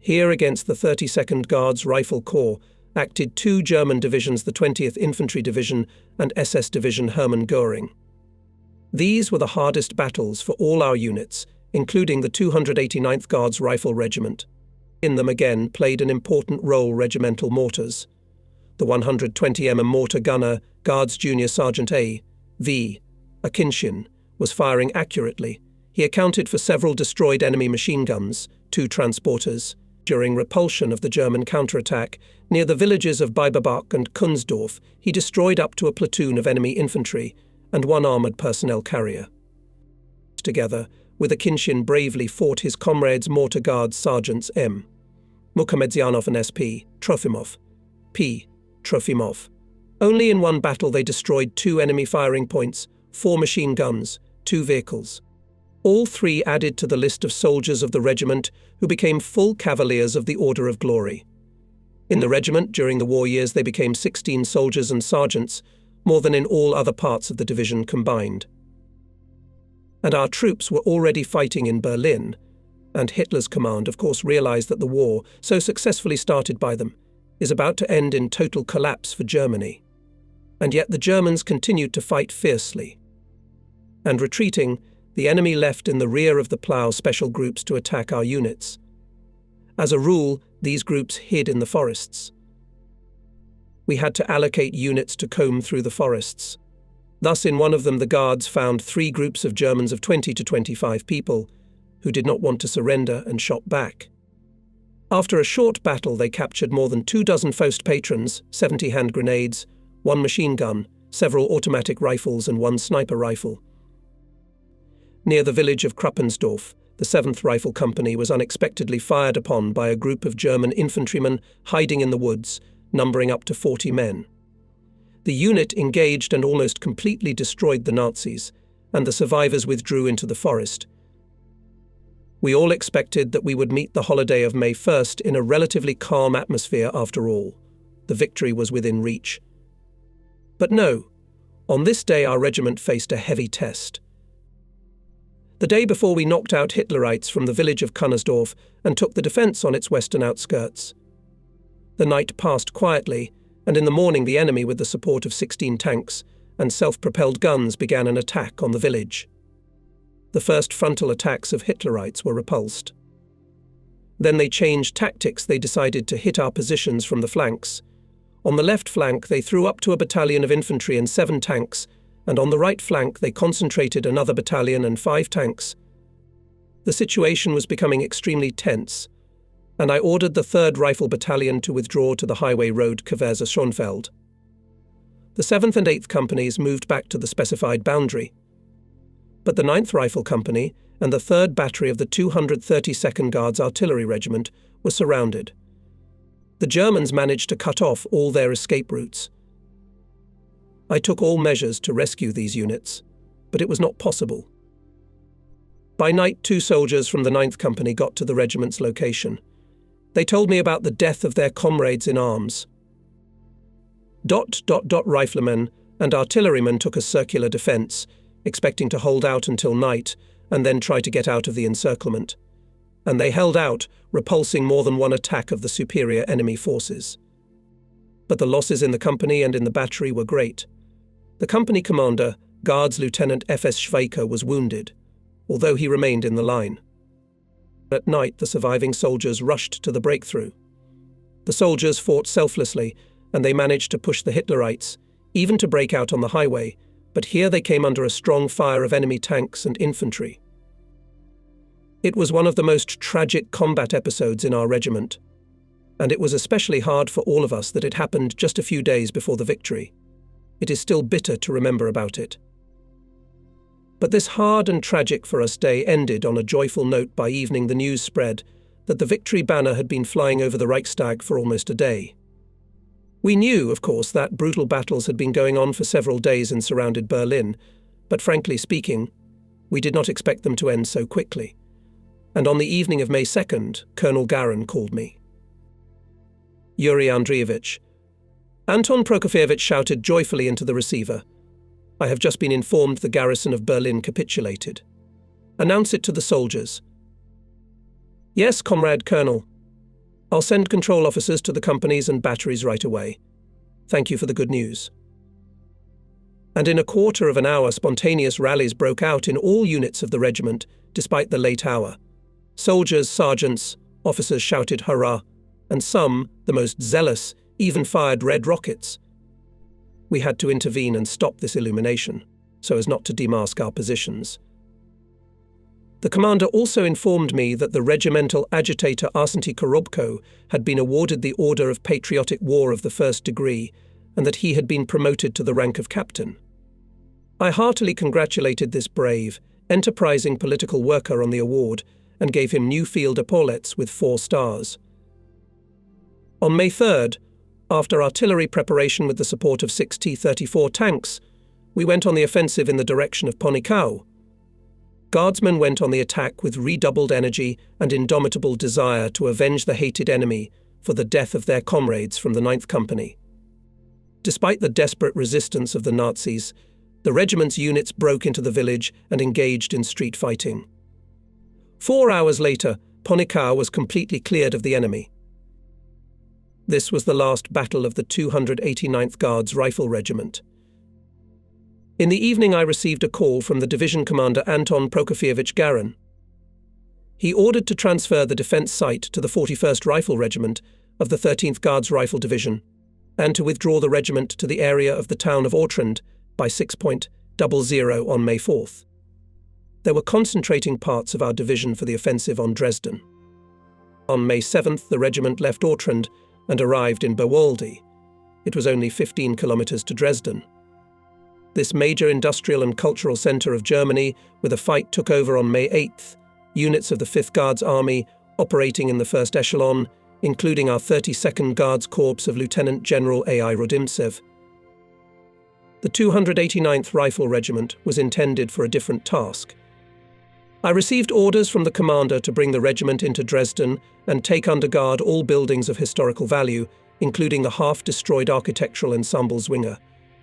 Here against the 32nd Guards Rifle Corps acted 2 German divisions, the 20th Infantry Division and SS Division Hermann Göring. These were the hardest battles for all our units, including the 289th Guards Rifle Regiment. In them again played an important role regimental mortars. The 120 mm mortar gunner, Guards Junior Sergeant A.V. Akinshin, was firing accurately. He accounted for several destroyed enemy machine guns, 2 transporters, during repulsion of the German counterattack near the villages of Biberbach and Kunzdorf. He destroyed up to a platoon of enemy infantry and 1 armoured personnel carrier. Together, with Akinshin bravely fought his comrades mortar guards Sergeants M. Mukhomedzyanov and SP, Trofimov, P. Trofimov. Only in one battle they destroyed 2 enemy firing points, 4 machine guns, 2 vehicles. All 3 added to the list of soldiers of the regiment who became full cavaliers of the Order of Glory. In the regiment, during the war years, they became 16 soldiers and sergeants, more than in all other parts of the division combined. And our troops were already fighting in Berlin, and Hitler's command, of course, realized that the war, so successfully started by them, is about to end in total collapse for Germany. And yet the Germans continued to fight fiercely. And retreating, the enemy left in the rear of the plough special groups to attack our units. As a rule, these groups hid in the forests. We had to allocate units to comb through the forests. Thus, in one of them, the guards found 3 groups of Germans of 20 to 25 people who did not want to surrender and shot back. After a short battle, they captured more than 24 Faust patrons, 70 hand grenades, 1 machine gun, several automatic rifles and 1 sniper rifle. Near the village of Kruppensdorf, the 7th Rifle Company was unexpectedly fired upon by a group of German infantrymen hiding in the woods, numbering up to 40 men. The unit engaged and almost completely destroyed the Nazis, and the survivors withdrew into the forest. We all expected that we would meet the holiday of May 1st in a relatively calm atmosphere after all. The victory was within reach. But no, on this day our regiment faced a heavy test. The day before, we knocked out Hitlerites from the village of Kunnersdorf and took the defence on its western outskirts. The night passed quietly, and in the morning the enemy, with the support of 16 tanks and self-propelled guns, began an attack on the village. The first frontal attacks of Hitlerites were repulsed. Then they changed tactics. They decided to hit our positions from the flanks. On the left flank they threw up to a battalion of infantry and 7 tanks, and on the right flank they concentrated another battalion and 5 tanks. The situation was becoming extremely tense, and I ordered the 3rd Rifle Battalion to withdraw to the highway road Kverser-Schonfeld. The 7th and 8th Companies moved back to the specified boundary. But the 9th Rifle Company and the 3rd Battery of the 232nd Guards Artillery Regiment were surrounded. The Germans managed to cut off all their escape routes. I took all measures to rescue these units, but it was not possible. By night, 2 soldiers from the 9th Company got to the regiment's location. They told me about the death of their comrades in arms. Riflemen and artillerymen took a circular defence, expecting to hold out until night and then try to get out of the encirclement. And they held out, repulsing more than 1 attack of the superior enemy forces. But the losses in the company and in the battery were great. The company commander, Guards Lieutenant F.S. Schweiker, was wounded, although he remained in the line. At night, the surviving soldiers rushed to the breakthrough. The soldiers fought selflessly, and they managed to push the Hitlerites, even to break out on the highway, but here they came under a strong fire of enemy tanks and infantry. It was one of the most tragic combat episodes in our regiment, and it was especially hard for all of us that it happened just a few days before the victory. It is still bitter to remember about it. But this hard and tragic for us day ended on a joyful note by evening. The news spread that the victory banner had been flying over the Reichstag for almost a day. We knew, of course, that brutal battles had been going on for several days in surrounded Berlin, but frankly speaking, we did not expect them to end so quickly. And on the evening of May 2nd, Colonel Garin called me. Yuri Andreevich. Anton Prokofyevich shouted joyfully into the receiver. I have just been informed the garrison of Berlin capitulated. Announce it to the soldiers. Yes, Comrade Colonel. I'll send control officers to the companies and batteries right away. Thank you for the good news. And in a quarter of an hour, spontaneous rallies broke out in all units of the regiment, despite the late hour. Soldiers, sergeants, officers shouted hurrah, and some, the most zealous, even fired red rockets. We had to intervene and stop this illumination, so as not to demask our positions. The commander also informed me that the regimental agitator Arsenty Korobko had been awarded the Order of Patriotic War of the 1st degree, and that he had been promoted to the rank of captain. I heartily congratulated this brave, enterprising political worker on the award, and gave him new field epaulets with 4 stars. On May 3rd, after artillery preparation with the support of 6 T-34 tanks, we went on the offensive in the direction of Ponikau. Guardsmen went on the attack with redoubled energy and indomitable desire to avenge the hated enemy for the death of their comrades from the 9th Company. Despite the desperate resistance of the Nazis, the regiment's units broke into the village and engaged in street fighting. 4 hours later, Ponikau was completely cleared of the enemy. This was the last battle of the 289th Guards Rifle Regiment. In the evening, I received a call from the division commander Anton Prokofievich Garin. He ordered to transfer the defense site to the 41st Rifle Regiment of the 13th Guards Rifle Division and to withdraw the regiment to the area of the town of Ortrand by 6.00 on May 4th. There were concentrating parts of our division for the offensive on Dresden. On May 7th, the regiment left Ortrand and arrived in Bawaldi. It was only 15 kilometers to Dresden. This major industrial and cultural center of Germany, where the fight took over on May 8th, units of the 5th Guards Army operating in the first echelon, including our 32nd Guards Corps of Lieutenant General A.I. Rodimtsev. The 289th Rifle Regiment was intended for a different task. I received orders from the commander to bring the regiment into Dresden and take under guard all buildings of historical value, including the half-destroyed architectural ensemble Zwinger,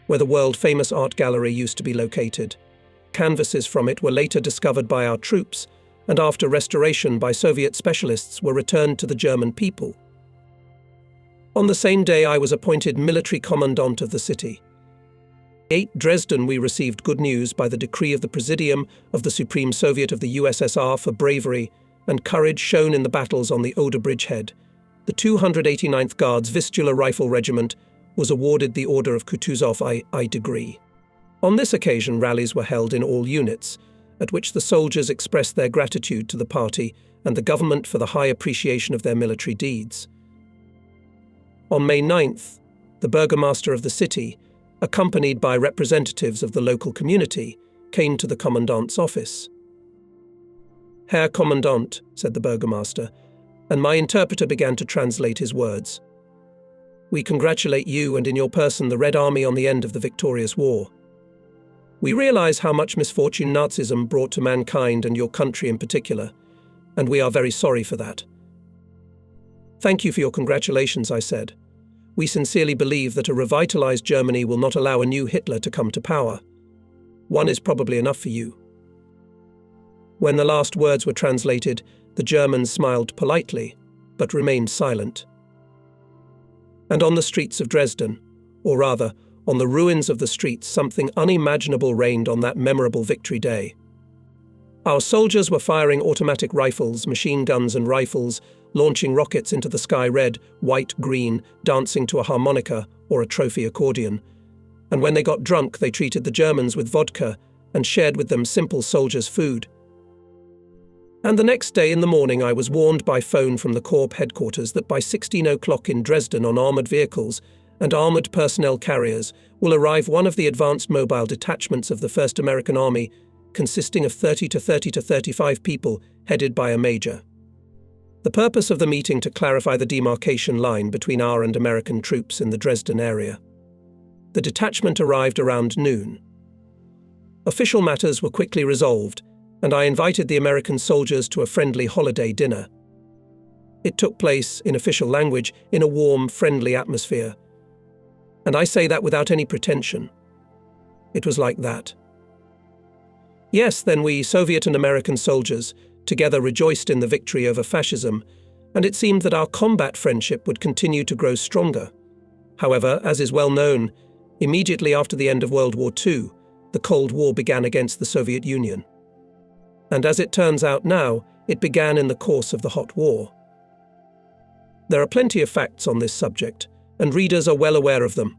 where the world-famous art gallery used to be located. Canvases from it were later discovered by our troops, and after restoration by Soviet specialists were returned to the German people. On the same day, I was appointed military commandant of the city. In Dresden, we received good news by the decree of the Presidium of the Supreme Soviet of the USSR for bravery and courage shown in the battles on the Oder bridgehead. The 289th Guards Vistula Rifle Regiment was awarded the Order of Kutuzov I degree. On this occasion, rallies were held in all units, at which the soldiers expressed their gratitude to the party and the government for the high appreciation of their military deeds. On May 9th, the burgomaster of the city, accompanied by representatives of the local community, came to the commandant's office. "Herr Commandant," said the burgomaster, and my interpreter began to translate his words. "We congratulate you and in your person the Red Army on the end of the victorious war. We realize how much misfortune Nazism brought to mankind and your country in particular, and we are very sorry for that." "Thank you for your congratulations," I said. "We sincerely believe that a revitalized Germany will not allow a new Hitler to come to power. One is probably enough for you." When the last words were translated, the Germans smiled politely, but remained silent. And on the streets of Dresden, or rather, on the ruins of the streets, something unimaginable reigned on that memorable victory day. Our soldiers were firing automatic rifles, machine guns and rifles, launching rockets into the sky red, white, green, dancing to a harmonica or a trophy accordion. And when they got drunk, they treated the Germans with vodka and shared with them simple soldiers' food. And the next day in the morning I was warned by phone from the Corps headquarters that by 16 o'clock in Dresden on armoured vehicles and armoured personnel carriers will arrive one of the advanced mobile detachments of the 1st American Army, consisting of 30 to 35 people, headed by a major. The purpose of the meeting to clarify the demarcation line between our and American troops in the Dresden area. The detachment arrived around noon. Official matters were quickly resolved, and I invited the American soldiers to a friendly holiday dinner. It took place, in official language, in a warm, friendly atmosphere. And I say that without any pretension. It was like that. Yes, then we, Soviet and American soldiers, together rejoiced in the victory over fascism, and it seemed that our combat friendship would continue to grow stronger. However, as is well known, immediately after the end of World War II, the Cold War began against the Soviet Union. And as it turns out now, it began in the course of the Hot War. There are plenty of facts on this subject, and readers are well aware of them.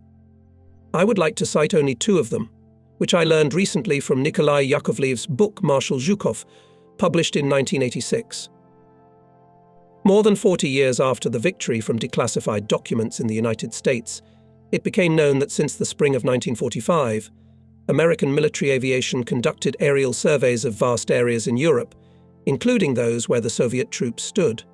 I would like to cite only 2 of them, which I learned recently from Nikolai Yakovlev's book Marshal Zhukov, published in 1986. More than 40 years after the victory from declassified documents in the United States, it became known that since the spring of 1945, American military aviation conducted aerial surveys of vast areas in Europe, including those where the Soviet troops stood.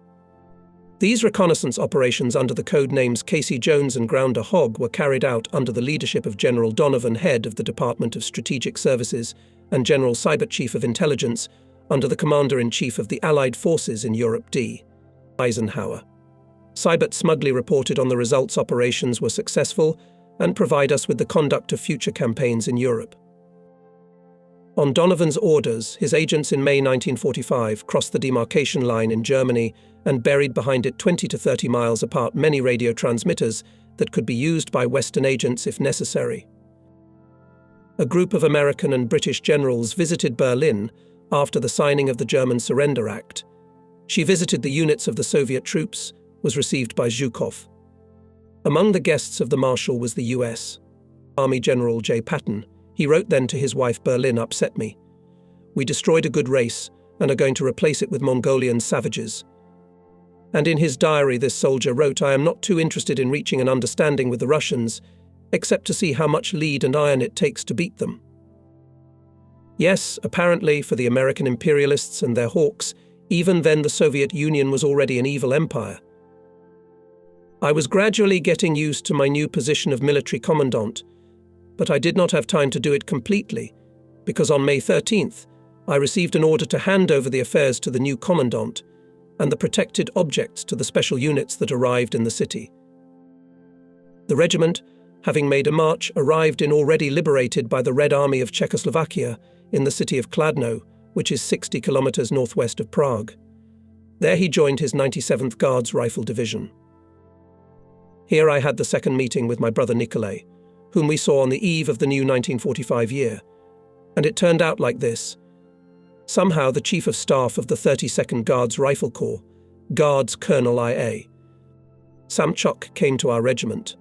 These reconnaissance operations under the code names Casey Jones and Grounder Hogg were carried out under the leadership of General Donovan, head of the Department of Strategic Services, and General Seibert, Chief of Intelligence, under the Commander-in-Chief of the Allied Forces in Europe D. Eisenhower. Seibert smugly reported on the results operations were successful and provide us with the conduct of future campaigns in Europe. On Donovan's orders, his agents in May 1945 crossed the demarcation line in Germany and buried behind it 20 to 30 miles apart many radio transmitters that could be used by Western agents if necessary. A group of American and British generals visited Berlin after the signing of the German Surrender Act. She visited the units of the Soviet troops, was received by Zhukov. Among the guests of the Marshal was the U.S. Army General J. Patton. He wrote then to his wife, Berlin upset me. We destroyed a good race and are going to replace it with Mongolian savages. And in his diary this soldier wrote, I am not too interested in reaching an understanding with the Russians, except to see how much lead and iron it takes to beat them. Yes, apparently, for the American imperialists and their hawks, even then the Soviet Union was already an evil empire. I was gradually getting used to my new position of military commandant, but I did not have time to do it completely, because on May 13th, I received an order to hand over the affairs to the new commandant and the protected objects to the special units that arrived in the city. The regiment, having made a march, arrived in already liberated by the Red Army of Czechoslovakia in the city of Kladno, which is 60 kilometers northwest of Prague. There he joined his 97th Guards Rifle Division. Here I had the second meeting with my brother Nikolai, whom we saw on the eve of the new 1945 year, and it turned out like this. Somehow the Chief of Staff of the 32nd Guards Rifle Corps, Guards Colonel I.A. Samchuk, came to our regiment.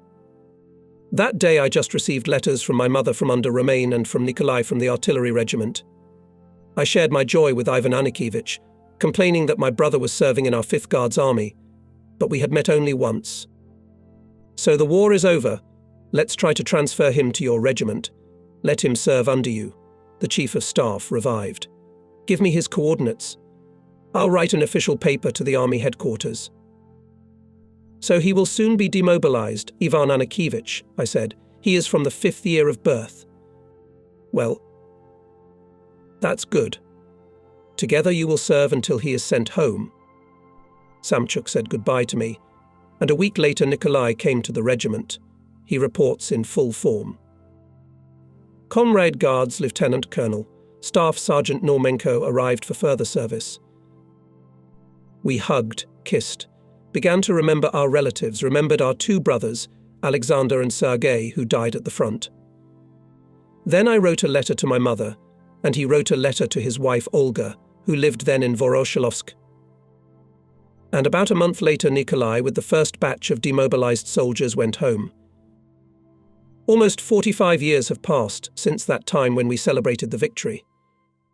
That day I just received letters from my mother from under Romain and from Nikolai from the artillery regiment. I shared my joy with Ivan Anikievich, complaining that my brother was serving in our 5th Guards Army, but we had met only once. So the war is over. Let's try to transfer him to your regiment. Let him serve under you. The Chief of Staff revived. Give me his coordinates. I'll write an official paper to the army headquarters. So he will soon be demobilized, Ivan Anikievich, I said. He is from the 5th year of birth. Well, that's good. Together you will serve until he is sent home. Samchuk said goodbye to me, and a week later Nikolai came to the regiment. He reports in full form. Comrade Guards Lieutenant Colonel, Staff Sergeant Normenko arrived for further service. We hugged, kissed, began to remember our relatives, remembered our 2 brothers, Alexander and Sergei, who died at the front. Then I wrote a letter to my mother, and he wrote a letter to his wife Olga, who lived then in Voroshilovsk. And about a month later Nikolai, with the first batch of demobilized soldiers, went home. Almost 45 years have passed since that time when we celebrated the victory,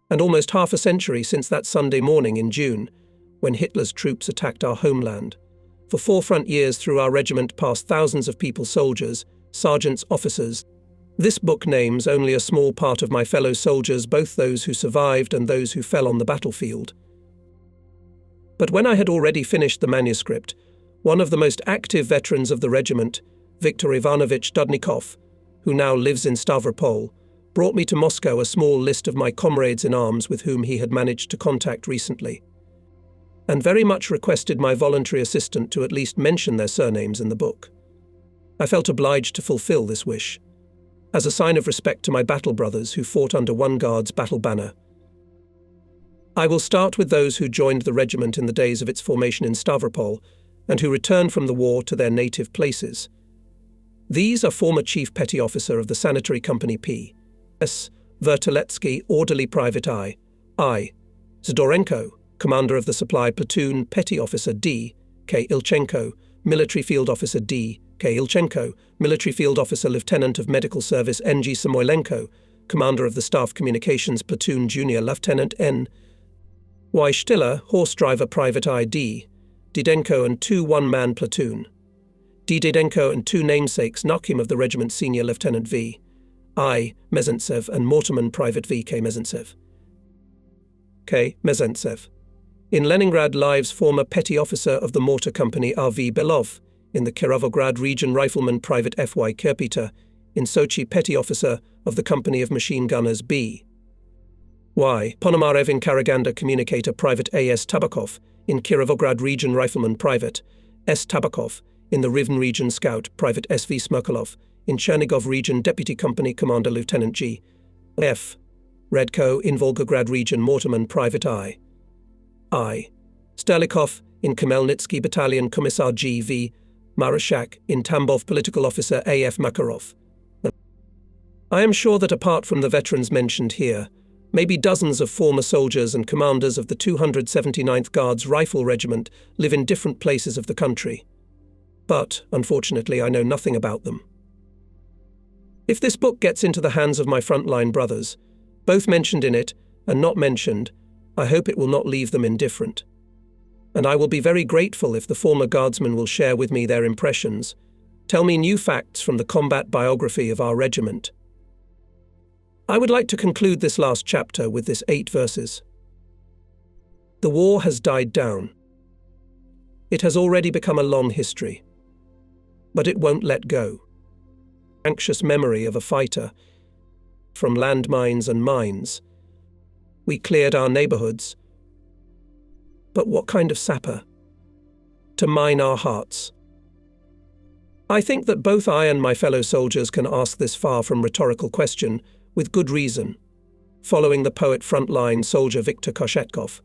and almost half a century since that Sunday morning in June, when Hitler's troops attacked our homeland. For 4 front years through our regiment passed thousands of people, soldiers, sergeants, officers. This book names only a small part of my fellow soldiers, both those who survived and those who fell on the battlefield. But when I had already finished the manuscript, one of the most active veterans of the regiment, Viktor Ivanovich Dudnikov, who now lives in Stavropol, brought me to Moscow a small list of my comrades in arms with whom he had managed to contact recently, and very much requested my voluntary assistant to at least mention their surnames in the book. I felt obliged to fulfill this wish, as a sign of respect to my battle brothers who fought under one Guard's battle banner. I will start with those who joined the regiment in the days of its formation in Stavropol and who returned from the war to their native places. These are former Chief Petty Officer of the Sanitary Company P. S. Verteletsky, Orderly Private I. Zdorenko, Commander of the Supply Platoon, Petty Officer D. K. Ilchenko, Military Field Officer D. K. Ilchenko, Military Field Officer Lieutenant of Medical Service N.G. Samoylenko, Commander of the Staff Communications Platoon Junior Lieutenant N. Y. Stiller, Horse Driver Private I. D. Didenko and 2 one-man platoon. D. Didenko and 2 namesakes, Nakim of the regiment Senior Lieutenant V. I. Mezentsev and Mortimer Private V. K. Mezentsev. K. Mezentsev. In Leningrad lives former petty officer of the mortar company R.V. Belov. In the Kirovograd region rifleman Private F.Y. Kirpita. In Sochi petty officer of the company of machine gunners B. Y. Ponomarev. In Karaganda communicator Private A.S. Tabakov. In Kirovograd region rifleman Private S. Tabakov. In the Rivne region scout Private S.V. Smerkolov. In Chernigov region deputy company commander Lieutenant G. F. Redko. In Volgograd region mortarman Private I. Sterlikov. In Khmelnytsky battalion Commissar G.V. Marashak. In Tambov political officer A.F. Makarov. I am sure that apart from the veterans mentioned here, maybe dozens of former soldiers and commanders of the 279th Guards Rifle Regiment live in different places of the country. But, unfortunately, I know nothing about them. If this book gets into the hands of my frontline brothers, both mentioned in it and not mentioned, I hope it will not leave them indifferent. And I will be very grateful if the former Guardsmen will share with me their impressions, tell me new facts from the combat biography of our regiment. I would like to conclude this last chapter with this 8 verses. The war has died down. It has already become a long history. But it won't let go. Anxious memory of a fighter. From landmines and mines. We cleared our neighborhoods. But what kind of sapper? To mine our hearts. I think that both I and my fellow soldiers can ask this far from rhetorical question with good reason, following the poet frontline soldier Viktor Koshetkov.